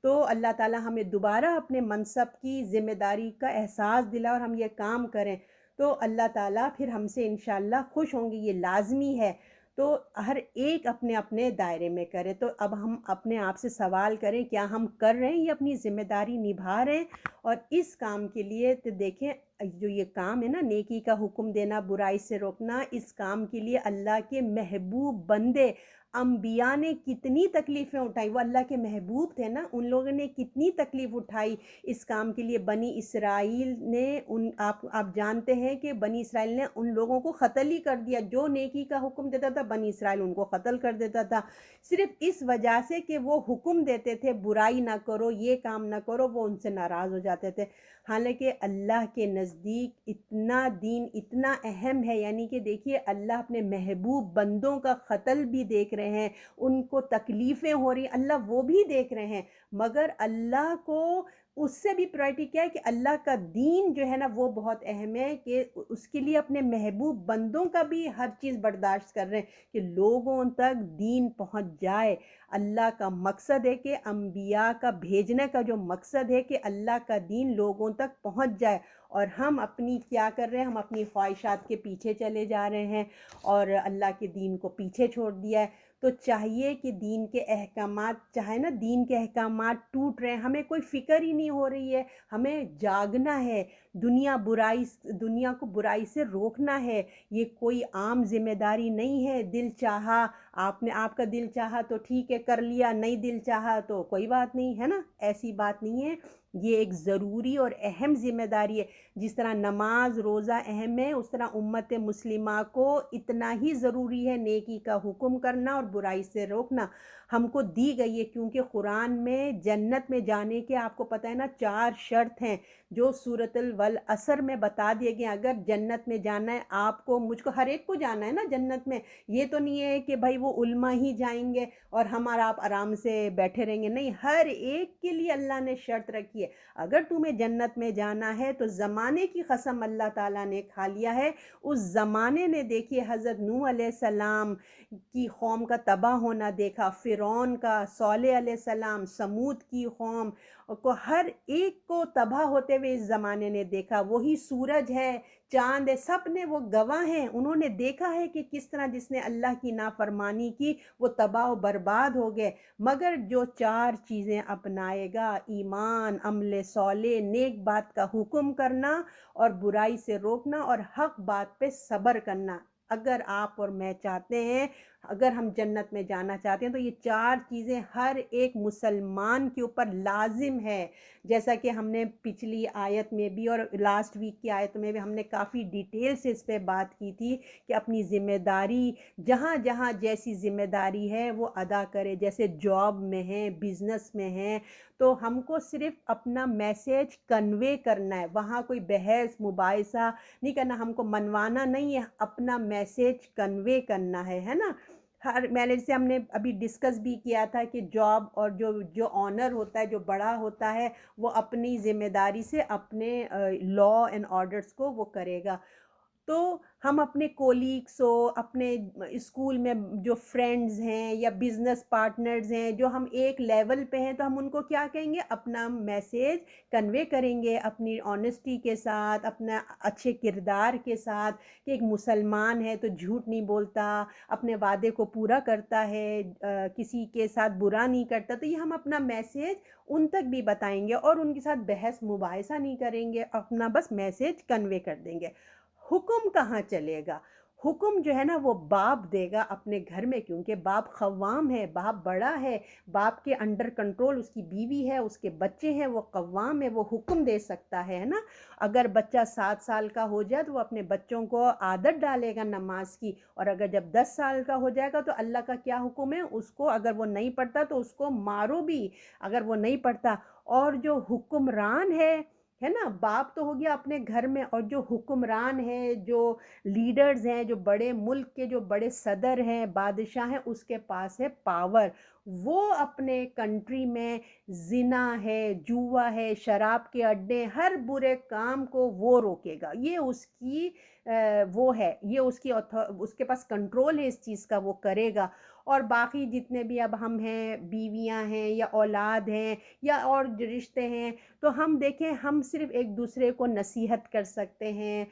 تو اللہ تعالیٰ ہمیں دوبارہ اپنے منصب کی ذمہ داری کا احساس دلا اور ہم یہ کام کریں، تو اللہ تعالیٰ پھر ہم سے انشاءاللہ خوش ہوں گے، یہ لازمی ہے۔ تو ہر ایک اپنے اپنے دائرے میں کرے۔ تو اب ہم اپنے آپ سے سوال کریں، کیا ہم کر رہے ہیں، یہ اپنی ذمہ داری نبھا رہے ہیں؟ اور اس کام کے لیے تو دیکھیں، جو یہ کام ہے نا نیکی کا حکم دینا، برائی سے روکنا، اس کام کے لیے اللہ کے محبوب بندے انبیاء نے کتنی تکلیفیں اٹھائی، وہ اللہ کے محبوب تھے نا، ان لوگوں نے کتنی تکلیف اٹھائی اس کام کے لیے۔ بنی اسرائیل نے آپ جانتے ہیں کہ بنی اسرائیل نے ان لوگوں کو قتل ہی کر دیا، جو نیکی کا حکم دیتا تھا بنی اسرائیل ان کو قتل کر دیتا تھا، صرف اس وجہ سے کہ وہ حکم دیتے تھے برائی نہ کرو، یہ کام نہ کرو، وہ ان سے ناراض ہو جاتے تھے۔ حالانکہ اللہ کے نزدیک اتنا دین اتنا اہم ہے، یعنی کہ دیکھیے اللہ اپنے محبوب بندوں کا قتل بھی دیکھ رہے ہیں، ان کو تکلیفیں ہو رہی ہیں، اللہ وہ بھی دیکھ رہے ہیں، مگر اللہ کو اس سے بھی پرائرٹی کیا ہے کہ اللہ کا دین جو ہے نا وہ بہت اہم ہے، کہ اس کے لیے اپنے محبوب بندوں کا بھی ہر چیز برداشت کر رہے ہیں کہ لوگوں تک دین پہنچ جائے۔ اللہ کا مقصد ہے کہ انبیاء کا بھیجنے کا جو مقصد ہے کہ اللہ کا دین لوگوں تک پہنچ جائے، اور ہم اپنی کیا کر رہے ہیں، ہم اپنی خواہشات کے پیچھے چلے جا رہے ہیں اور اللہ کے دین کو پیچھے چھوڑ دیا ہے۔ تو چاہیے کہ دین کے احکامات، چاہے نا دین کے احکامات ٹوٹ رہے ہیں، ہمیں کوئی فکر ہی نہیں ہو رہی ہے، ہمیں جاگنا ہے، دنیا کو برائی سے روکنا ہے، یہ کوئی عام ذمہ داری نہیں ہے۔ دل چاہا آپ کا دل چاہا تو ٹھیک ہے کر لیا، نہیں دل چاہا تو کوئی بات نہیں ہے نا، ایسی بات نہیں ہے۔ یہ ایک ضروری اور اہم ذمہ داری ہے، جس طرح نماز روزہ اہم ہے، اس طرح امت مسلمہ کو اتنا ہی ضروری ہے نیکی کا حکم کرنا اور برائی سے روکنا۔ ہم کو دی گئی ہے، کیونکہ قرآن میں جنت میں جانے کے آپ کو پتہ ہے نا 4 شرط ہیں، جو سورۃ والعصر میں بتا دیے گئے۔ اگر جنت میں جانا ہے آپ کو، مجھ کو، ہر ایک کو جانا ہے نا جنت میں، یہ تو نہیں ہے کہ بھائی وہ علماء ہی جائیں گے اور آپ آرام سے بیٹھے رہیں گے، نہیں، ہر ایک کے لیے اللہ نے شرط رکھی ہے۔ اگر تمہیں جنت میں جانا ہے تو زمانے کی قسم اللہ تعالیٰ نے کھا لیا ہے، اس زمانے نے دیکھیے حضرت نوح علیہ السلام کی قوم کا تباہ ہونا دیکھا، فرعون کا، صالح علیہ السلام، سمود کی قوم کو، ہر ایک کو تباہ ہوتے ہوئے اس زمانے نے دیکھا۔ وہی سورج ہے، چاند ہے، سب نے وہ گواہ ہیں، انہوں نے دیکھا ہے کہ کس طرح جس نے اللہ کی نافرمانی کی وہ تباہ و برباد ہو گئے۔ مگر جو 4 چیزیں اپنائے گا، ایمان، عمل صالح، نیک بات کا حکم کرنا اور برائی سے روکنا اور حق بات پہ صبر کرنا، اگر آپ اور میں چاہتے ہیں، اگر ہم جنت میں جانا چاہتے ہیں تو یہ 4 چیزیں ہر ایک مسلمان کے اوپر لازم ہے۔ جیسا کہ ہم نے پچھلی آیت میں بھی اور لاسٹ ویک کی آیت میں بھی ہم نے کافی ڈیٹیل سے اس پہ بات کی تھی کہ اپنی ذمہ داری جہاں جہاں جیسی ذمہ داری ہے وہ ادا کرے، جیسے جاب میں ہے، بزنس میں ہے، تو ہم کو صرف اپنا میسیج کنوے کرنا ہے، وہاں کوئی بحث مباحثہ نہیں کرنا، ہم کو منوانا نہیں ہے، اپنا میسیج کنوے کرنا ہے نا۔ میں نے جیسے ہم نے ابھی ڈسکس بھی کیا تھا کہ جاب اور جو آنر ہوتا ہے، جو بڑا ہوتا ہے، وہ اپنی ذمہ داری سے اپنے لا اینڈ آرڈرز کو وہ کرے گا۔ تو ہم اپنے کولیگس ہو، اپنے اسکول میں جو فرینڈز ہیں یا بزنس پارٹنرز ہیں جو ہم ایک لیول پہ ہیں، تو ہم ان کو کیا کہیں گے؟ اپنا میسیج کنوے کریں گے اپنی آنیسٹی کے ساتھ، اپنا اچھے کردار کے ساتھ، کہ ایک مسلمان ہے تو جھوٹ نہیں بولتا، اپنے وعدے کو پورا کرتا ہے، کسی کے ساتھ برا نہیں کرتا. تو یہ ہم اپنا میسیج ان تک بھی بتائیں گے، اور ان کے ساتھ بحث مباحثہ نہیں کریں گے، اپنا بس میسیج کنوے کر دیں گے. حکم کہاں چلے گا؟ حکم جو ہے نا وہ باپ دے گا اپنے گھر میں، کیونکہ باپ قوام ہے، باپ بڑا ہے، باپ کے انڈر کنٹرول اس کی بیوی ہے، اس کے بچے ہیں، وہ قوام ہے، وہ حکم دے سکتا ہے نا. اگر بچہ 7 سال کا ہو جائے تو وہ اپنے بچوں کو عادت ڈالے گا نماز کی، اور اگر جب 10 سال کا ہو جائے گا تو اللہ کا کیا حکم ہے؟ اس کو اگر وہ نہیں پڑھتا تو اس کو مارو بھی اگر وہ نہیں پڑھتا. اور جو حکمران ہے نا، باپ تو ہو گیا اپنے گھر میں، اور جو حکمران ہے، جو لیڈرز ہیں، جو بڑے ملک کے جو بڑے صدر ہیں، بادشاہ ہیں، اس کے پاس ہے پاور. وہ اپنے کنٹری میں زنا ہے، جوا ہے، شراب کے اڈے، ہر برے کام کو وہ روکے گا. یہ اس کی وہ ہے، یہ اس کے پاس کنٹرول ہے اس چیز کا، وہ کرے گا. اور باقی جتنے بھی اب ہم ہیں، بیویاں ہیں یا اولاد ہیں یا اور جو رشتے ہیں، تو ہم دیکھیں ہم صرف ایک دوسرے کو نصیحت کر سکتے ہیں.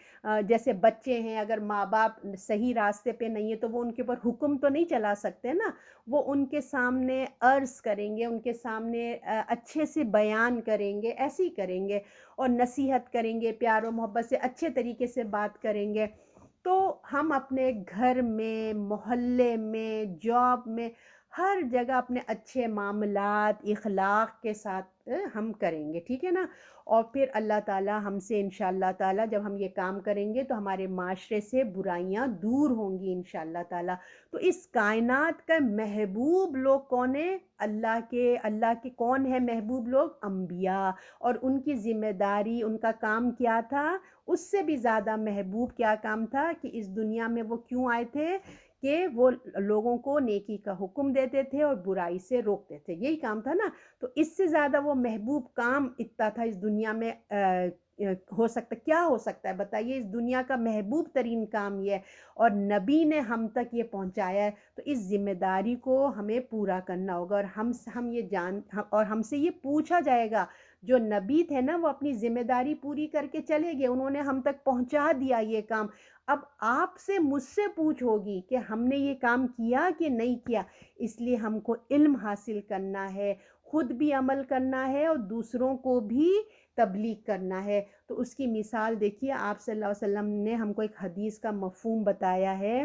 جیسے بچے ہیں، اگر ماں باپ صحیح راستے پہ نہیں ہے تو وہ ان کے اوپر حکم تو نہیں چلا سکتے نا، وہ ان کے سامنے عرض کریں گے، ان کے سامنے اچھے سے بیان کریں گے، ایسے ہی کریں گے، اور نصیحت کریں گے، پیار و محبت سے اچھے طریقے سے بات کریں گے. تو ہم اپنے گھر میں، محلے میں، جاب میں، ہر جگہ اپنے اچھے معاملات اخلاق کے ساتھ ہم کریں گے، ٹھیک ہے نا. اور پھر اللہ تعالیٰ ہم سے انشاءاللہ تعالیٰ جب ہم یہ کام کریں گے تو ہمارے معاشرے سے برائیاں دور ہوں گی انشاءاللہ تعالیٰ. تو اس کائنات کا محبوب لوگ کون ہیں؟ اللہ کے کون ہے محبوب لوگ؟ انبیاء. اور ان کی ذمہ داری، ان کا کام کیا تھا؟ اس سے بھی زیادہ محبوب کیا کام تھا کہ اس دنیا میں وہ کیوں آئے تھے؟ کہ وہ لوگوں کو نیکی کا حکم دیتے تھے اور برائی سے روکتے تھے، یہی کام تھا نا. تو اس سے زیادہ وہ محبوب کام اتنا تھا اس دنیا میں ہو سکتا کیا ہو سکتا ہے بتائیے؟ اس دنیا کا محبوب ترین کام یہ ہے، اور نبی نے ہم تک یہ پہنچایا ہے. تو اس ذمہ داری کو ہمیں پورا کرنا ہوگا، اور ہم سے یہ پوچھا جائے گا. جو نبی تھے نا وہ اپنی ذمہ داری پوری کر کے چلے گئے، انہوں نے ہم تک پہنچا دیا یہ کام. اب آپ سے، مجھ سے پوچھ ہوگی کہ ہم نے یہ کام کیا کہ نہیں کیا. اس لیے ہم کو علم حاصل کرنا ہے، خود بھی عمل کرنا ہے اور دوسروں کو بھی تبلیغ کرنا ہے. تو اس کی مثال دیکھیے، آپ صلی اللہ علیہ وسلم نے ہم کو ایک حدیث کا مفہوم بتایا ہے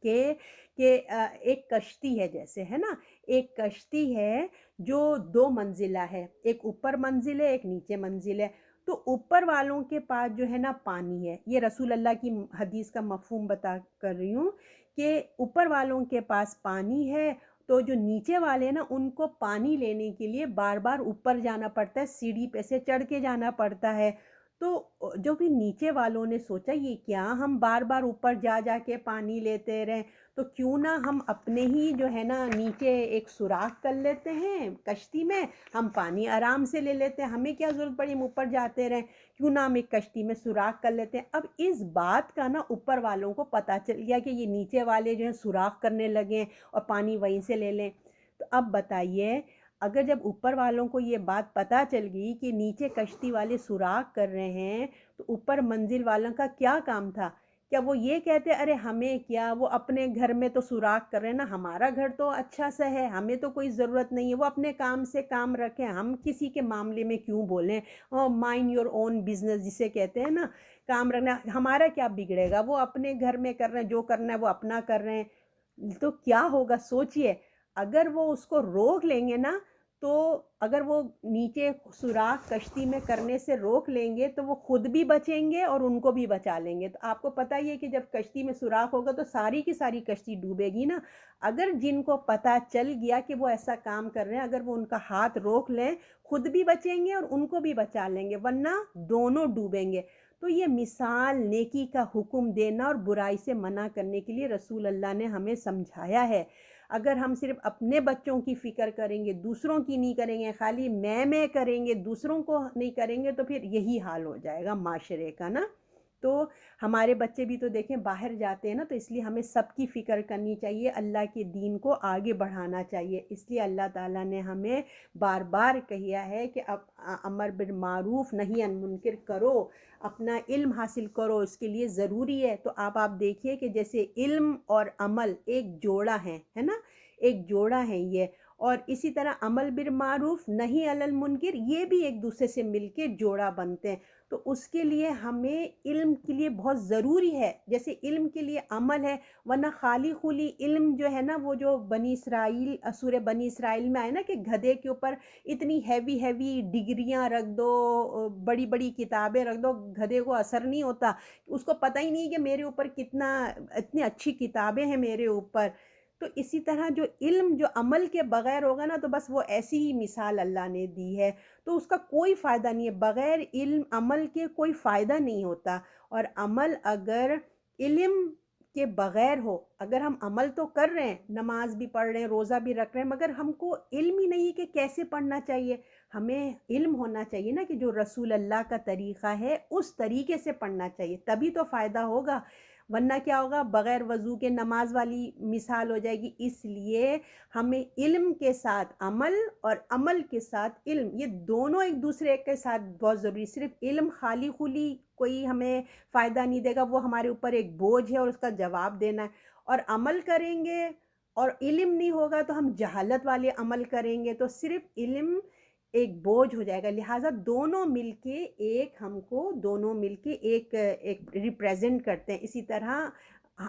کہ ایک کشتی ہے، جیسے ہے نا، ایک کشتی ہے جو 2 منزلہ ہے، ایک اوپر منزل ہے، ایک نیچے منزل ہے. تو اوپر والوں کے پاس جو ہے نا پانی ہے، یہ رسول اللہ کی حدیث کا مفہوم بتا کر رہی ہوں کہ اوپر والوں کے پاس پانی ہے، تو جو نیچے والے ہیں نا ان کو پانی لینے کے لیے بار بار اوپر جانا پڑتا ہے، سیڑھی پہ سے چڑھ کے جانا پڑتا ہے. تو جو بھی نیچے والوں نے سوچا یہ کیا ہم بار بار اوپر جا جا کے پانی لیتے رہیں، تو کیوں نہ ہم اپنے ہی جو ہے نا نیچے ایک سوراخ کر لیتے ہیں کشتی میں، ہم پانی آرام سے لے لیتے ہیں، ہمیں کیا ضرورت پڑی ہم اوپر جاتے رہیں، کیوں نہ ہم ایک کشتی میں سوراخ کر لیتے ہیں. اب اس بات کا نا اوپر والوں کو پتہ چل گیا کہ یہ نیچے والے جو ہیں سوراخ کرنے لگے اور پانی وہیں سے لے لیں. تو اب بتائیے، اگر جب اوپر والوں کو یہ بات پتہ چل گئی کہ نیچے کشتی والے سوراخ کر رہے ہیں، تو اوپر منزل والوں کا کیا کام تھا؟ کیا وہ یہ کہتے ارے ہمیں کیا، وہ اپنے گھر میں تو سوراخ کر رہے ہیں نا، ہمارا گھر تو اچھا سا ہے، ہمیں تو کوئی ضرورت نہیں ہے، وہ اپنے کام سے کام رکھیں، ہم کسی کے معاملے میں کیوں بولیں؟ مائنڈ یور اون بزنس جسے کہتے ہیں نا، کام رکھنا، ہمارا کیا بگڑے گا؟ وہ اپنے گھر میں کر رہے ہیں، جو کرنا ہے وہ اپنا کر رہے ہیں. تو کیا ہوگا سوچئے، اگر وہ اس کو روک لیں گے نا، تو اگر وہ نیچے سوراخ کشتی میں کرنے سے روک لیں گے تو وہ خود بھی بچیں گے اور ان کو بھی بچا لیں گے. تو آپ کو پتہ ہی ہے کہ جب کشتی میں سوراخ ہوگا تو ساری کی ساری کشتی ڈوبے گی نا. اگر جن کو پتہ چل گیا کہ وہ ایسا کام کر رہے ہیں، اگر وہ ان کا ہاتھ روک لیں، خود بھی بچیں گے اور ان کو بھی بچا لیں گے، ورنہ دونوں ڈوبیں گے. تو یہ مثال نیکی کا حکم دینا اور برائی سے منع کرنے کے لیے رسول اللہ نے ہمیں سمجھایا ہے. اگر ہم صرف اپنے بچوں کی فکر کریں گے، دوسروں کی نہیں کریں گے، خالی میں کریں گے، دوسروں کو نہیں کریں گے، تو پھر یہی حال ہو جائے گا معاشرے کا نا. تو ہمارے بچے بھی تو دیکھیں باہر جاتے ہیں نا، تو اس لیے ہمیں سب کی فکر کرنی چاہیے، اللہ کے دین کو آگے بڑھانا چاہیے۔ اس لیے اللہ تعالیٰ نے ہمیں بار بار کہا ہے کہ اب امر بالمعروف نہی عن منکر کرو، اپنا علم حاصل کرو، اس کے لیے ضروری ہے۔ تو آپ دیکھیے کہ جیسے علم اور عمل ایک جوڑا ہے نا، ایک جوڑا ہے یہ، اور اسی طرح عمل بالمعروف نہی عن المنکر، یہ بھی ایک دوسرے سے مل کے جوڑا بنتے ہیں۔ تو اس کے لیے ہمیں علم کے لیے بہت ضروری ہے، جیسے علم کے لیے عمل ہے، ورنہ خالی خلی علم جو ہے نا، وہ جو بنی اسرائیل، سورہ بنی اسرائیل میں آئے نا کہ گدھے کے اوپر اتنی ہیوی ہیوی ڈگریاں رکھ دو، بڑی بڑی کتابیں رکھ دو، گدھے کو اثر نہیں ہوتا، اس کو پتہ ہی نہیں کہ میرے اوپر اتنی اچھی کتابیں ہیں میرے اوپر۔ تو اسی طرح جو علم جو عمل کے بغیر ہوگا نا، تو بس وہ ایسی ہی مثال اللہ نے دی ہے، تو اس کا کوئی فائدہ نہیں ہے، بغیر علم عمل کے کوئی فائدہ نہیں ہوتا۔ اور عمل اگر علم کے بغیر ہو، اگر ہم عمل تو کر رہے ہیں، نماز بھی پڑھ رہے ہیں، روزہ بھی رکھ رہے ہیں، مگر ہم کو علم ہی نہیں کہ کیسے پڑھنا چاہیے، ہمیں علم ہونا چاہیے نا کہ جو رسول اللہ کا طریقہ ہے اس طریقے سے پڑھنا چاہیے، تبھی تو فائدہ ہوگا، ورنہ کیا ہوگا، بغیر وضو کے نماز والی مثال ہو جائے گی۔ اس لیے ہمیں علم کے ساتھ عمل اور عمل کے ساتھ علم، یہ دونوں ایک دوسرے کے ساتھ بہت ضروری۔ صرف علم خالی خلی کوئی ہمیں فائدہ نہیں دے گا، وہ ہمارے اوپر ایک بوجھ ہے اور اس کا جواب دینا ہے، اور عمل کریں گے اور علم نہیں ہوگا تو ہم جہالت والے عمل کریں گے، تو صرف علم ایک بوجھ ہو جائے گا۔ لہٰذا دونوں مل کے دونوں مل کے ایک ریپریزنٹ کرتے ہیں۔ اسی طرح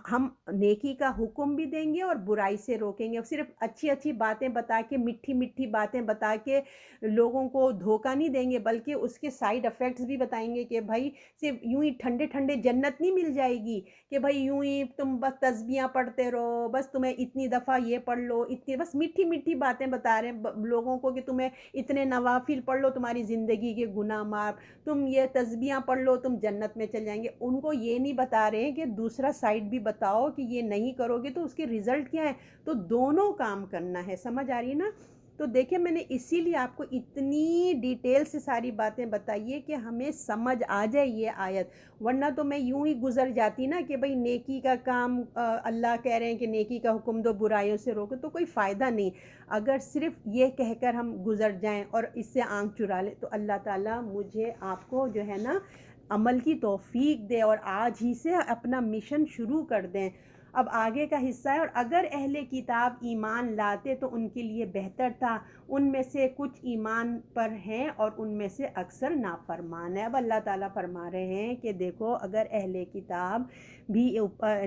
ہم نیکی کا حکم بھی دیں گے اور برائی سے روکیں گے، صرف اچھی اچھی باتیں بتا کے، میٹھی میٹھی باتیں بتا کے لوگوں کو دھوکہ نہیں دیں گے، بلکہ اس کے سائیڈ افیکٹس بھی بتائیں گے کہ بھائی صرف یوں ہی ٹھنڈے ٹھنڈے جنت نہیں مل جائے گی کہ بھائی یوں ہی تم بس تسبیحاں پڑھتے رہو، بس تمہیں اتنی دفعہ یہ پڑھ لو، اتنی بس میٹھی میٹھی باتیں بتا رہے ہیں لوگوں کو کہ تمہیں اتنے نوافل پڑھ لو تمہاری زندگی کے گناہ معاف، تم یہ تسبیحاں پڑھ لو تم جنت میں چل جائیں گے۔ ان کو یہ نہیں بتا رہے ہیں کہ دوسرا سائڈ بھی بتاؤ کہ یہ نہیں کرو گے تو اس کے رزلٹ کیا ہے، تو دونوں کام کرنا ہے، سمجھ آ رہی ہے نا؟ تو دیکھیں میں نے اسی لیے آپ کو اتنی ڈیٹیل سے ساری باتیں بتائیے کہ ہمیں سمجھ آ جائے یہ آیت، ورنہ تو میں یوں ہی گزر جاتی نا کہ بھئی نیکی کا کام، اللہ کہہ رہے ہیں کہ نیکی کا حکم دو برائیوں سے روکو، تو کوئی فائدہ نہیں۔ اگر صرف یہ کہہ کر ہم گزر جائیں اور اس سے آنکھ چرا لیں، تو اللہ تعالیٰ مجھے آپ کو جو ہے نا عمل کی توفیق دے اور آج ہی سے اپنا مشن شروع کر دیں۔ اب آگے کا حصہ ہے، اور اگر اہل کتاب ایمان لاتے تو ان کے لیے بہتر تھا، ان میں سے کچھ ایمان پر ہیں اور ان میں سے اکثر نافرمان ہیں۔ اب اللہ تعالیٰ فرما رہے ہیں کہ دیکھو اگر اہل کتاب بھی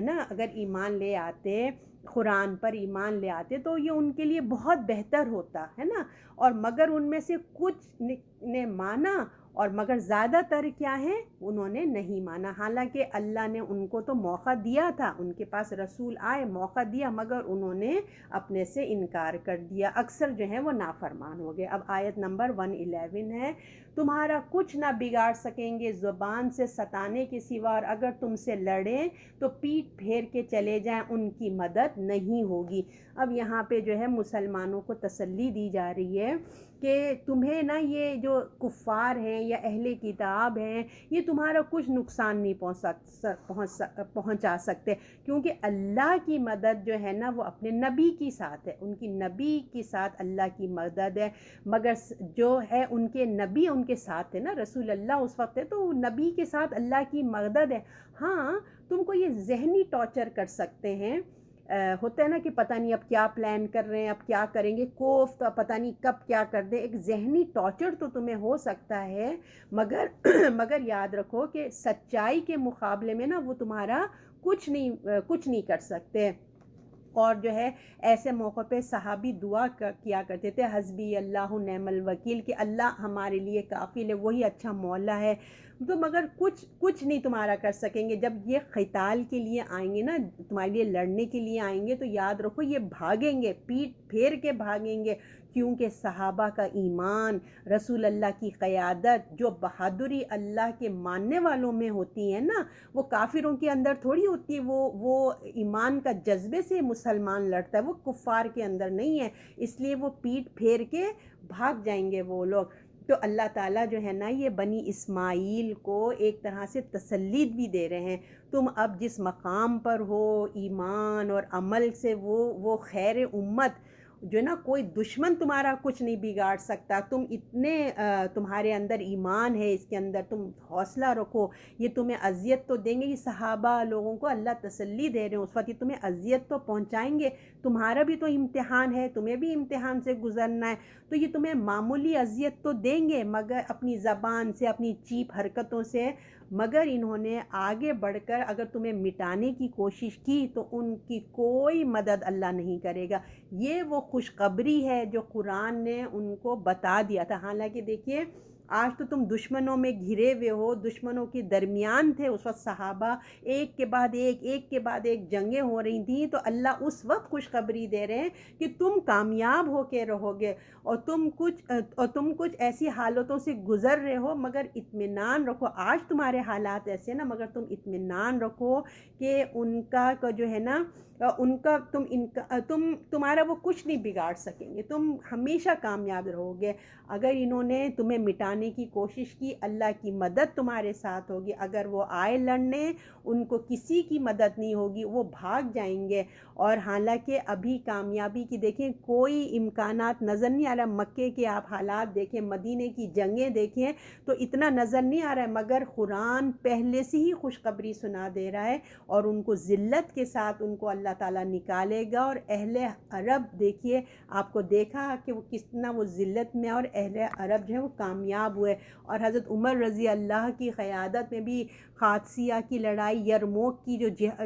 نا اگر ایمان لے آتے، قرآن پر ایمان لے آتے تو یہ ان کے لیے بہت بہتر ہوتا ہے نا، اور مگر ان میں سے کچھ نے مانا، اور مگر زیادہ تر کیا ہیں، انہوں نے نہیں مانا، حالانکہ اللہ نے ان کو تو موقع دیا تھا، ان کے پاس رسول آئے، موقع دیا، مگر انہوں نے اپنے سے انکار کر دیا، اکثر جو ہیں وہ نافرمان ہو گئے۔ اب آیت نمبر 111 ہے، تمہارا کچھ نہ بگاڑ سکیں گے زبان سے ستانے کے سوا، اور اگر تم سے لڑیں تو پیٹھ پھیر کے چلے جائیں، ان کی مدد نہیں ہوگی۔ اب یہاں پہ جو ہے مسلمانوں کو تسلی دی جا رہی ہے کہ تمہیں نا یہ جو کفار ہیں یا اہل کتاب ہیں، یہ تمہارا کچھ نقصان نہیں پہنچا سکتے، کیونکہ اللہ کی مدد جو ہے نا وہ اپنے نبی کی ساتھ ہے، ان کی نبی کے ساتھ اللہ کی مدد ہے، مگر جو ہے ان کے نبی ان کے ساتھ ہے نا، رسول اللہ اس وقت ہے تو نبی کے ساتھ اللہ کی مدد ہے۔ ہاں تم کو یہ ذہنی ٹارچر کر سکتے ہیں، ہوتا ہے نا کہ پتہ نہیں اب کیا پلان کر رہے ہیں، اب کیا کریں گے، کوف تو پتہ نہیں کب کیا کر دے، ایک ذہنی ٹارچر تو تمہیں ہو سکتا ہے، مگر یاد رکھو کہ سچائی کے مقابلے میں نا وہ تمہارا کچھ نہیں کر سکتے۔ اور جو ہے ایسے موقع پہ صحابی دعا کیا کرتے تھے، حسبی اللہ نعم الوکیل، کہ اللہ ہمارے لیے کافی ہے، وہی اچھا مولا ہے، تو مگر کچھ نہیں تمہارا کر سکیں گے۔ جب یہ قتال کے لیے آئیں گے نا، تمہارے لیے لڑنے کے لیے آئیں گے، تو یاد رکھو یہ بھاگیں گے، پیٹ پھیر کے بھاگیں گے، کیونکہ صحابہ کا ایمان، رسول اللہ کی قیادت، جو بہادری اللہ کے ماننے والوں میں ہوتی ہے نا، وہ کافروں کے اندر تھوڑی ہوتی ہے، وہ ایمان کا جذبے سے مسلمان لڑتا ہے، وہ کفار کے اندر نہیں ہے، اس لیے وہ پیٹ پھیر کے بھاگ جائیں گے وہ لوگ۔ تو اللہ تعالیٰ جو ہے نا یہ بنی اسماعیل کو ایک طرح سے تسلی بھی دے رہے ہیں، تم اب جس مقام پر ہو ایمان اور عمل سے، وہ خیر امت جو نا کوئی دشمن تمہارا کچھ نہیں بگاڑ سکتا، تم اتنے تمہارے اندر ایمان ہے، اس کے اندر تم حوصلہ رکھو، یہ تمہیں اذیت تو دیں گے، یہ صحابہ لوگوں کو اللہ تسلی دے رہے ہیں اس وقت، یہ تمہیں اذیت تو پہنچائیں گے، تمہارا بھی تو امتحان ہے، تمہیں بھی امتحان سے گزرنا ہے، تو یہ تمہیں معمولی اذیت تو دیں گے مگر اپنی زبان سے، اپنی چیپ حرکتوں سے، مگر انہوں نے آگے بڑھ کر اگر تمہیں مٹانے کی کوشش کی تو ان کی کوئی مدد اللہ نہیں کرے گا۔ یہ وہ خوشخبری ہے جو قرآن نے ان کو بتا دیا تھا۔ حالانکہ دیکھیے آج تو تم دشمنوں میں گھرے ہوئے ہو، دشمنوں کے درمیان تھے اس وقت صحابہ، ایک کے بعد ایک جنگیں ہو رہی تھیں، تو اللہ اس وقت خوشخبری دے رہے ہیں کہ تم کامیاب ہو کے رہو گے، اور تم کچھ ایسی حالتوں سے گزر رہے ہو، مگر اطمینان رکھو، آج تمہارے حالات ایسے ہیں نا، مگر تم اطمینان رکھو کہ ان کا جو ہے نا ان کا تمہارا وہ کچھ نہیں بگاڑ سکیں گے، تم ہمیشہ کامیاب رہو گے۔ اگر انہوں نے تمہیں مٹانے کی کوشش کی، اللہ کی مدد تمہارے ساتھ ہوگی، اگر وہ آئے لڑنے ان کو کسی کی مدد نہیں ہوگی، وہ بھاگ جائیں گے۔ اور حالانکہ ابھی کامیابی کی دیکھیں کوئی امکانات نظر نہیں آ رہا، مکے کے آپ حالات دیکھیں، مدینے کی جنگیں دیکھیں تو اتنا نظر نہیں آ رہا ہے، مگر قرآن پہلے سے ہی خوشخبری سنا دے رہا ہے، اور ان کو ذلت کے ساتھ ان کو اللہ تعالیٰ نکالے گا۔ اور اہل عرب دیکھیے، آپ کو دیکھا کہ وہ کتنا وہ ذلت میں، اور اہل عرب جو ہے وہ کامیاب ہوئے، اور حضرت عمر رضی اللہ کی قیادت میں بھی قادسیہ کی لڑائی، یرموک کی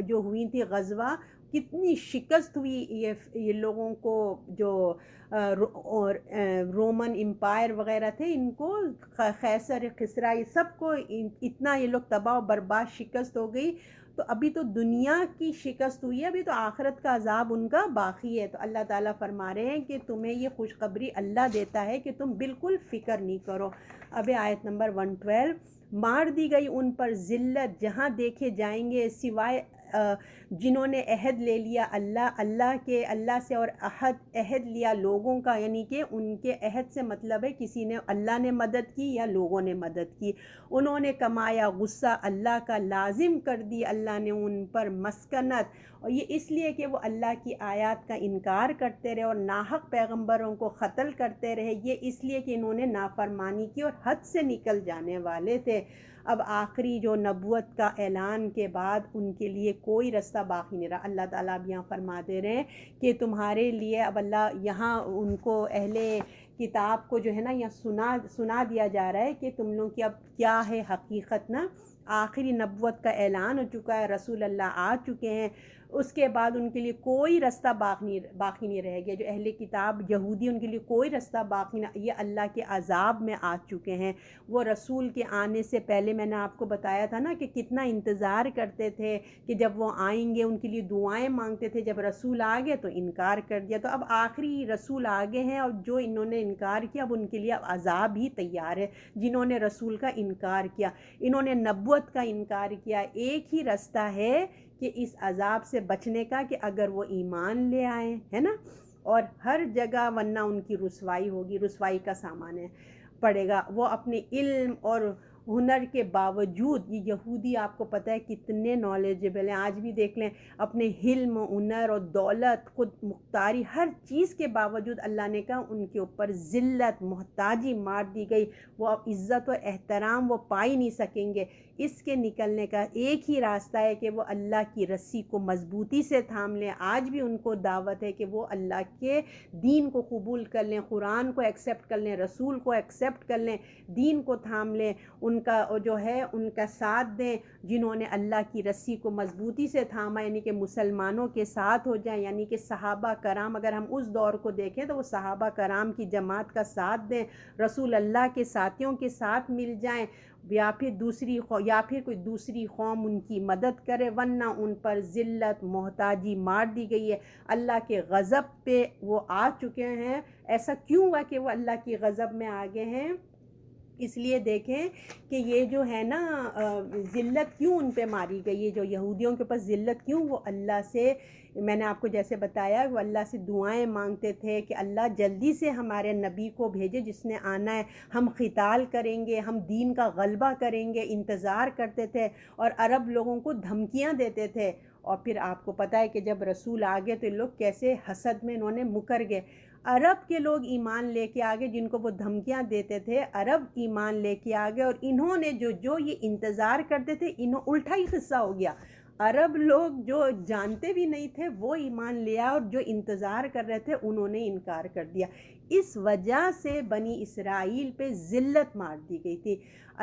جو ہوئی تھی غزوہ، کتنی شکست ہوئی یہ لوگوں کو، جو رومن امپائر وغیرہ تھے، ان کو قیصر کسریٰ یہ سب کو اتنا یہ لوگ تباہ و برباد شکست ہو گئی۔ تو ابھی تو دنیا کی شکست ہوئی ہے، ابھی تو آخرت کا عذاب ان کا باقی ہے۔ تو اللہ تعالیٰ فرما رہے ہیں کہ تمہیں یہ خوشخبری اللہ دیتا ہے کہ تم بالکل فکر نہیں کرو۔ اب آیت نمبر 112، مار دی گئی ان پر ذلت جہاں دیکھے جائیں گے، سوائے جنہوں نے عہد لے لیا اللہ سے، اور عہد لیا لوگوں کا، یعنی کہ ان کے عہد سے مطلب ہے کسی نے، اللہ نے مدد کی یا لوگوں نے مدد کی، انہوں نے کمایا غصہ اللہ کا، لازم کر دی اللہ نے ان پر مسکنت، اور یہ اس لیے کہ وہ اللہ کی آیات کا انکار کرتے رہے اور ناحق پیغمبروں کو قتل کرتے رہے، یہ اس لیے کہ انہوں نے نافرمانی کی اور حد سے نکل جانے والے تھے۔ اب آخری جو نبوت کا اعلان کے بعد ان کے لیے کوئی رستہ باقی نہیں رہا۔ اللہ تعالیٰ اب یہاں فرما دے رہے ہیں کہ تمہارے لیے، اب اللہ یہاں ان کو اہل کتاب کو جو ہے نا یہاں سنا دیا جا رہا ہے کہ تم لوگ کی اب کیا ہے حقیقت نا، آخری نبوت کا اعلان ہو چکا ہے، رسول اللہ آ چکے ہیں، اس کے بعد ان کے لیے کوئی رستہ باقی نہیں رہ گیا، جو اہل کتاب یہودی ان کے لیے کوئی رستہ باقی نہیں، یہ اللہ کے عذاب میں آ چکے ہیں۔ وہ رسول کے آنے سے پہلے میں نے آپ کو بتایا تھا نا کہ کتنا انتظار کرتے تھے کہ جب وہ آئیں گے ان کے لیے دعائیں مانگتے تھے، جب رسول آ گئے تو انکار کر دیا، تو اب آخری رسول آ گئے ہیں، اور جو انہوں نے انکار کیا اب ان کے لیے اب عذاب ہی تیار ہے۔ جنہوں نے رسول کا انکار کیا، انہوں نے نبوت کا انکار کیا، ایک ہی رستہ ہے کہ اس عذاب سے بچنے کا، کہ اگر وہ ایمان لے آئیں، ہے نا، اور ہر جگہ ورنہ ان کی رسوائی ہوگی، رسوائی کا سامان ہے پڑے گا۔ وہ اپنے علم اور ہنر کے باوجود، یہ یہودی آپ کو پتہ ہے کتنے نالجبل ہیں، آج بھی دیکھ لیں، اپنے علم، ہنر اور دولت، خود مختاری، ہر چیز کے باوجود اللہ نے کہا ان کے اوپر ذلت، محتاجی مار دی گئی، وہ اب عزت و احترام وہ پا ہی نہیں سکیں گے۔ اس کے نکلنے کا ایک ہی راستہ ہے کہ وہ اللہ کی رسی کو مضبوطی سے تھام لیں۔ آج بھی ان کو دعوت ہے کہ وہ اللہ کے دین کو قبول کر لیں، قرآن کو ایکسیپٹ کر لیں، رسول کو ایکسیپٹ کر لیں، دین کو تھام لیں، ان کا جو ہے ان کا ساتھ دیں، جنہوں نے اللہ کی رسی کو مضبوطی سے تھاما، یعنی کہ مسلمانوں کے ساتھ ہو جائیں، یعنی کہ صحابہ کرام، اگر ہم اس دور کو دیکھیں تو وہ صحابہ کرام کی جماعت کا ساتھ دیں، رسول اللہ کے ساتھیوں کے ساتھ مل جائیں، یا پھر کوئی دوسری قوم ان کی مدد کرے، ورنہ ان پر ذلت، محتاجی مار دی گئی ہے۔ اللہ کے غضب پہ وہ آ چکے ہیں۔ ایسا کیوں ہوا کہ وہ اللہ کی غضب میں آ گئے ہیں؟ اس لیے دیکھیں کہ یہ جو ہے نا ذلت کیوں ان پہ ماری گئی ہے، جو یہودیوں کے پاس ذلت کیوں، وہ اللہ سے، میں نے آپ کو جیسے بتایا، وہ اللہ سے دعائیں مانگتے تھے کہ اللہ جلدی سے ہمارے نبی کو بھیجے جس نے آنا ہے، ہم قتال کریں گے، ہم دین کا غلبہ کریں گے، انتظار کرتے تھے، اور عرب لوگوں کو دھمکیاں دیتے تھے۔ اور پھر آپ کو پتہ ہے کہ جب رسول آ گئے تو لوگ کیسے حسد میں انہوں نے مکر گئے۔ عرب کے لوگ ایمان لے کے آگے، جن کو وہ دھمکیاں دیتے تھے، عرب ایمان لے کے آگے، اور انہوں نے جو یہ انتظار کرتے تھے، الٹا ہی قصہ ہو گیا۔ عرب لوگ جو جانتے بھی نہیں تھے وہ ایمان لیا، اور جو انتظار کر رہے تھے انہوں نے انکار کر دیا۔ اس وجہ سے بنی اسرائیل پہ ذلت مار دی گئی تھی۔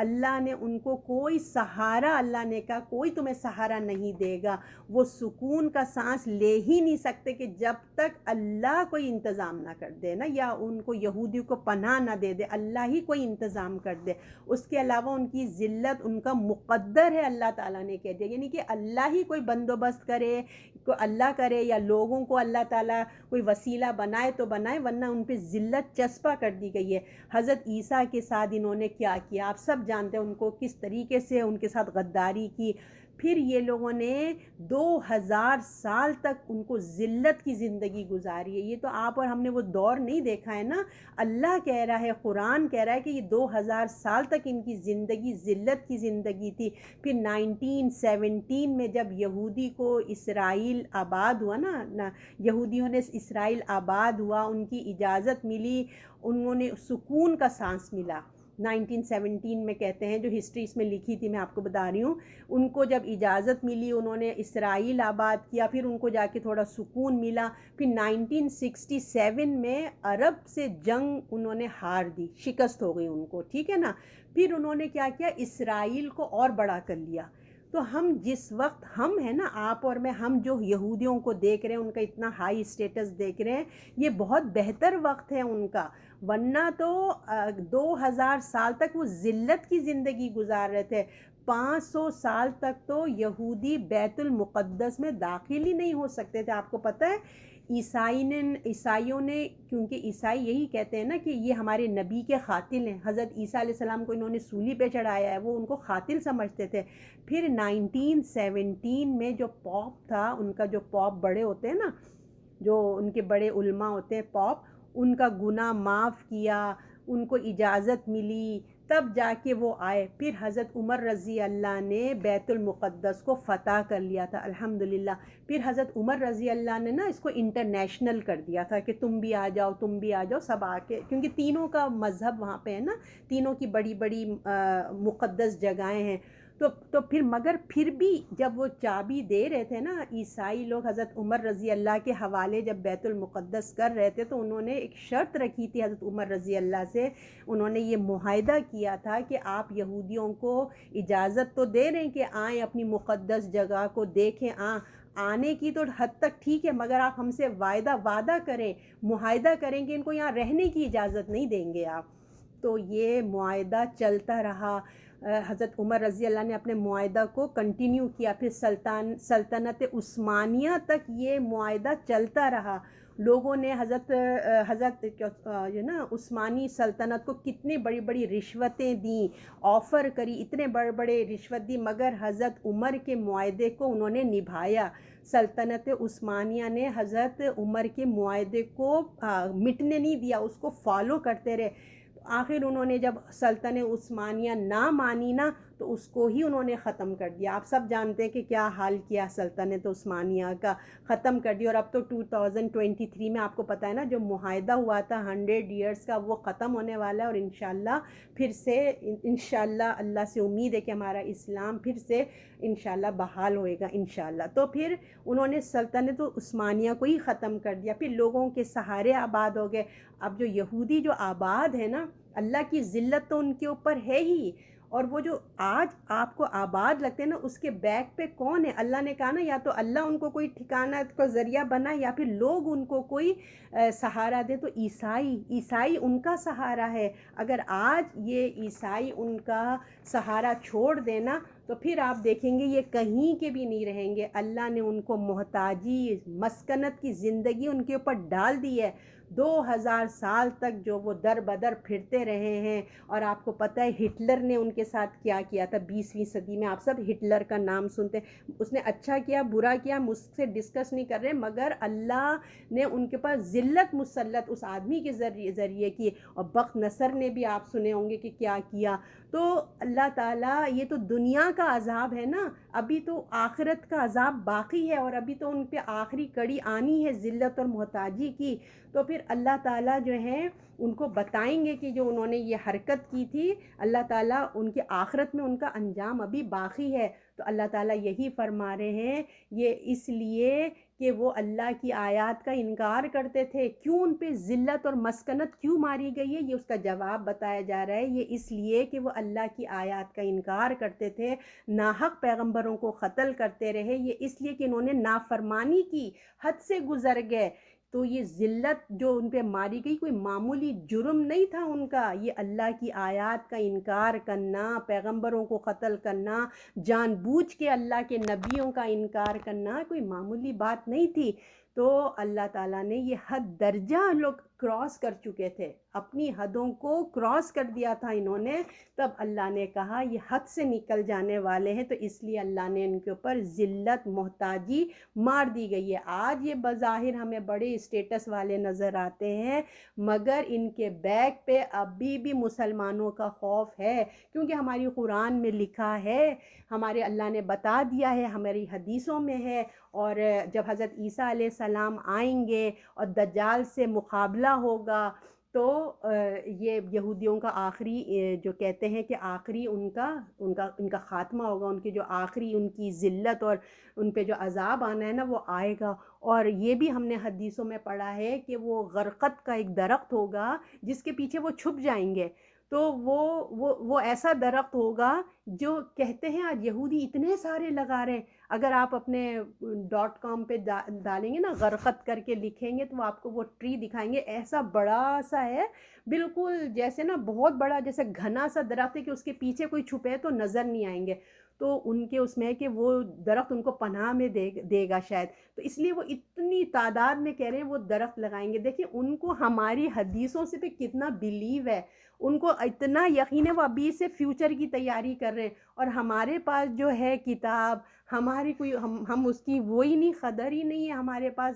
اللہ نے ان کو کوئی سہارا، اللہ نے کہا کوئی تمہیں سہارا نہیں دے گا، وہ سکون کا سانس لے ہی نہیں سکتے کہ جب تک اللہ کوئی انتظام نہ کر دے نا، یا ان کو یہودیوں کو پناہ نہ دے دے، اللہ ہی کوئی انتظام کر دے۔ اس کے علاوہ ان کی ذلت ان کا مقدر ہے، اللہ تعالیٰ نے کہہ دیا، یعنی کہ اللہ ہی کوئی بندوبست کرے، کو اللہ کرے، یا لوگوں کو اللہ تعالیٰ کوئی وسیلہ بنائے تو بنائے، ورنہ ان پہ ذلت چسپاں کر دی گئی ہے۔ حضرت عیسیٰ کے ساتھ انہوں نے کیا کیا، آپ سب جانتے ہیں، ان کو کس طریقے سے ان کے ساتھ غداری کی۔ پھر یہ لوگوں نے 2000 سال تک ان کو ذلت کی زندگی گزاری ہے۔ یہ تو آپ اور ہم نے وہ دور نہیں دیکھا ہے نا، اللہ کہہ رہا ہے، قرآن کہہ رہا ہے کہ یہ 2000 سال تک ان کی زندگی ذلت کی زندگی تھی۔ پھر 1917 میں جب یہودی کو اسرائیل آباد ہوا نا، یہودیوں نے اسرائیل آباد ہوا، ان کی اجازت ملی، انہوں نے سکون کا سانس ملا۔ 1917 میں کہتے ہیں، جو ہسٹری اس میں لکھی تھی میں آپ کو بتا رہی ہوں، ان کو جب اجازت ملی انہوں نے اسرائیل آباد کیا، پھر ان کو جا کے تھوڑا سکون ملا۔ پھر 1967 میں عرب سے جنگ انہوں نے ہار دی، شکست ہو گئی ان کو، ٹھیک ہے نا۔ پھر انہوں نے کیا کیا، اسرائیل کو اور بڑا کر لیا۔ تو ہم جس وقت ہم ہیں نا، آپ اور میں، ہم جو یہودیوں کو دیکھ رہے ہیں، ان کا اتنا ہائی اسٹیٹس دیکھ رہے ہیں، یہ بہت بہتر وقت ہے ان کا، ورنہ تو 2000 سال تک وہ ذلت کی زندگی گزار رہے تھے۔ 500 سال تک تو یہودی بیت المقدس میں داخل ہی نہیں ہو سکتے تھے۔ آپ کو پتہ ہے عیسائیوں نے، کیونکہ عیسائی یہی کہتے ہیں نا کہ یہ ہمارے نبی کے قاتل ہیں، حضرت عیسیٰ علیہ السلام کو انہوں نے سولی پہ چڑھایا ہے، وہ ان کو قاتل سمجھتے تھے۔ پھر 1917 میں جو پوپ تھا، ان کا جو پوپ بڑے ہوتے ہیں نا، جو ان کے بڑے علماء ہوتے ہیں پوپ، ان کا گناہ معاف کیا، ان کو اجازت ملی، تب جا کے وہ آئے۔ پھر حضرت عمر رضی اللہ نے بیت المقدس کو فتح کر لیا تھا، الحمدللہ۔ پھر حضرت عمر رضی اللہ نے نا اس کو انٹرنیشنل کر دیا تھا کہ تم بھی آ جاؤ، تم بھی آ جاؤ، سب آ کے، کیونکہ تینوں کا مذہب وہاں پہ ہے نا، تینوں کی بڑی بڑی مقدس جگہیں ہیں۔ تو پھر مگر پھر بھی جب وہ چابی دے رہے تھے نا عیسائی لوگ حضرت عمر رضی اللہ کے حوالے، جب بیت المقدس کر رہے تھے، تو انہوں نے ایک شرط رکھی تھی حضرت عمر رضی اللہ سے، انہوں نے یہ معاہدہ کیا تھا کہ آپ یہودیوں کو اجازت تو دے رہے ہیں کہ آئیں اپنی مقدس جگہ کو دیکھیں، آنے کی تو حد تک ٹھیک ہے، مگر آپ ہم سے وعدہ کریں، معاہدہ کریں کہ ان کو یہاں رہنے کی اجازت نہیں دیں گے آپ۔ تو یہ معاہدہ چلتا رہا، حضرت عمر رضی اللہ نے اپنے معاہدہ کو کنٹینیو کیا، پھر سلطنت عثمانیہ تک یہ معاہدہ چلتا رہا۔ لوگوں نے حضرت جو نا عثمانی سلطنت کو کتنے بڑی بڑی رشوتیں دیں، آفر کری، اتنے بڑے بڑے رشوت دی، مگر حضرت عمر کے معاہدے کو انہوں نے نبھایا۔ سلطنت عثمانیہ نے حضرت عمر کے معاہدے کو مٹنے نہیں دیا، اس کو فالو کرتے رہے۔ آخر انہوں نے جب سلطنت عثمانیہ نہ مانی نا، تو اس کو ہی انہوں نے ختم کر دیا۔ آپ سب جانتے ہیں کہ کیا حال کیا سلطنت عثمانیہ کا، ختم کر دیا۔ اور اب تو 2023 میں آپ کو پتہ ہے نا، جو معاہدہ ہوا تھا 100 ایئرس کا، وہ ختم ہونے والا ہے، اور انشاءاللہ پھر سے، انشاءاللہ اللہ سے امید ہے کہ ہمارا اسلام پھر سے انشاءاللہ بحال ہوئے گا انشاءاللہ۔ تو پھر انہوں نے سلطنت عثمانیہ کو ہی ختم کر دیا، پھر لوگوں کے سہارے آباد ہو گئے۔ اب جو یہودی جو آباد ہے نا، اللہ کی ذلت تو ان کے اوپر ہے ہی، اور وہ جو آج آپ کو آباد لگتے ہیں نا، اس کے بیک پہ کون ہے؟ اللہ نے کہا نا، یا تو اللہ ان کو کوئی ٹھکانہ کو ذریعہ بنائے، یا پھر لوگ ان کو کوئی سہارا دے۔ تو عیسائی ان کا سہارا ہے۔ اگر آج یہ عیسائی ان کا سہارا چھوڑ دینا، تو پھر آپ دیکھیں گے یہ کہیں کے بھی نہیں رہیں گے. اللہ نے ان کو محتاجی مسکنت کی زندگی ان کے اوپر ڈال دی ہے. 2000 سال تک جو وہ در بدر پھرتے رہے ہیں. اور آپ کو پتہ ہے ہٹلر نے ان کے ساتھ کیا کیا تھا 20ویں صدی میں. آپ سب ہٹلر کا نام سنتے ہیں. اس نے اچھا کیا برا کیا مجھ سے ڈسکس نہیں کر رہے, مگر اللہ نے ان کے پاس ذلت مسلط اس آدمی کے ذریعے کی. اور بخت نصر نے بھی آپ سنے ہوں گے کہ کیا کیا. تو اللہ تعالیٰ یہ تو دنیا کا عذاب ہے نا, ابھی تو آخرت کا عذاب باقی ہے, اور ابھی تو ان پہ آخری کڑی آنی ہے ذلت اور محتاجی کی. تو پھر اللہ تعالیٰ جو ہے ان کو بتائیں گے کہ جو انہوں نے یہ حرکت کی تھی, اللہ تعالیٰ ان کے آخرت میں ان کا انجام ابھی باقی ہے. تو اللہ تعالیٰ یہی فرما رہے ہیں یہ اس لیے کہ وہ اللہ کی آیات کا انکار کرتے تھے. کیوں ان پہ ذلت اور مسکنت کیوں ماری گئی ہے, یہ اس کا جواب بتایا جا رہا ہے. یہ اس لیے کہ وہ اللہ کی آیات کا انکار کرتے تھے, ناحق پیغمبروں کو قتل کرتے رہے. یہ اس لیے کہ انہوں نے نافرمانی کی, حد سے گزر گئے. تو یہ ذلت جو ان پہ ماری گئی کوئی معمولی جرم نہیں تھا ان کا. یہ اللہ کی آیات کا انکار کرنا, پیغمبروں کو قتل کرنا, جان بوجھ کے اللہ کے نبیوں کا انکار کرنا کوئی معمولی بات نہیں تھی. تو اللہ تعالیٰ نے یہ حد درجہ لوگ کراس کر چکے تھے, اپنی حدوں کو کراس کر دیا تھا انہوں نے. تب اللہ نے کہا یہ حد سے نکل جانے والے ہیں, تو اس لیے اللہ نے ان کے اوپر ذلت محتاجی مار دی گئی ہے. آج یہ بظاہر ہمیں بڑے اسٹیٹس والے نظر آتے ہیں, مگر ان کے بیک پہ ابھی بھی مسلمانوں کا خوف ہے, کیونکہ ہماری قرآن میں لکھا ہے, ہمارے اللہ نے بتا دیا ہے, ہماری حدیثوں میں ہے. اور جب حضرت عیسیٰ علیہ السلام آئیں گے اور دجال سے مقابلہ ہوگا, تو یہ یہودیوں کا آخری جو کہتے ہیں کہ آخری ان کا خاتمہ ہوگا, ان کی جو آخری ان کی ذلت اور ان پہ جو عذاب آنا ہے نا وہ آئے گا. اور یہ بھی ہم نے حدیثوں میں پڑھا ہے کہ وہ غرقت کا ایک درخت ہوگا جس کے پیچھے وہ چھپ جائیں گے. تو وہ ایسا درخت ہوگا جو کہتے ہیں آج یہودی اتنے سارے لگا رہے ہیں. اگر آپ اپنے .com پہ ڈالیں گے نا, غرقت کر کے لکھیں گے, تو آپ کو وہ ٹری دکھائیں گے. ایسا بڑا سا ہے, بالکل جیسے نا بہت بڑا جیسے گھنا سا درخت ہے کہ اس کے پیچھے کوئی چھپے تو نظر نہیں آئیں گے. تو ان کے اس میں کہ وہ درخت ان کو پناہ میں دے گا شاید, تو اس لیے وہ اتنی تعداد میں کہہ رہے ہیں وہ درخت لگائیں گے. دیکھیں ان کو ہماری حدیثوں سے پہ کتنا بلیو ہے, ان کو اتنا یقین ہے, وہ ابھی سے فیوچر کی تیاری کر رہے ہیں. اور ہمارے پاس جو ہے کتاب, ہماری کوئی ہم اس کی وہی نہیں, قدر ہی نہیں ہے ہمارے پاس.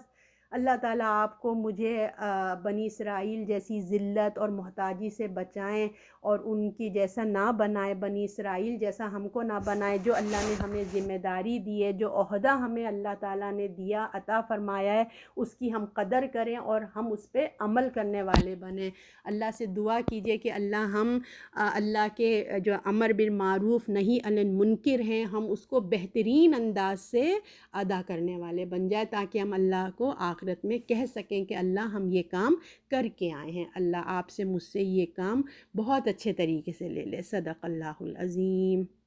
اللہ تعالیٰ آپ کو مجھے بنی اسرائیل جیسی ذلت اور محتاجی سے بچائیں, اور ان کی جیسا نہ بنائے, بنی اسرائیل جیسا ہم کو نہ بنائے. جو اللہ نے ہمیں ذمہ داری دی ہے, جو عہدہ ہمیں اللہ تعالیٰ نے دیا عطا فرمایا ہے, اس کی ہم قدر کریں اور ہم اس پہ عمل کرنے والے بنیں. اللہ سے دعا کیجئے کہ اللہ ہم اللہ کے جو امر بالمعروف نہی عن المنکر ہیں, ہم اس کو بہترین انداز سے ادا کرنے والے بن جائے, تاکہ ہم اللہ کو آخرت میں کہہ سکیں کہ اللہ ہم یہ کام کر کے آئے ہیں. اللہ آپ سے مجھ سے یہ کام بہت اچھے طریقے سے لے لے. صدق اللہ العظیم.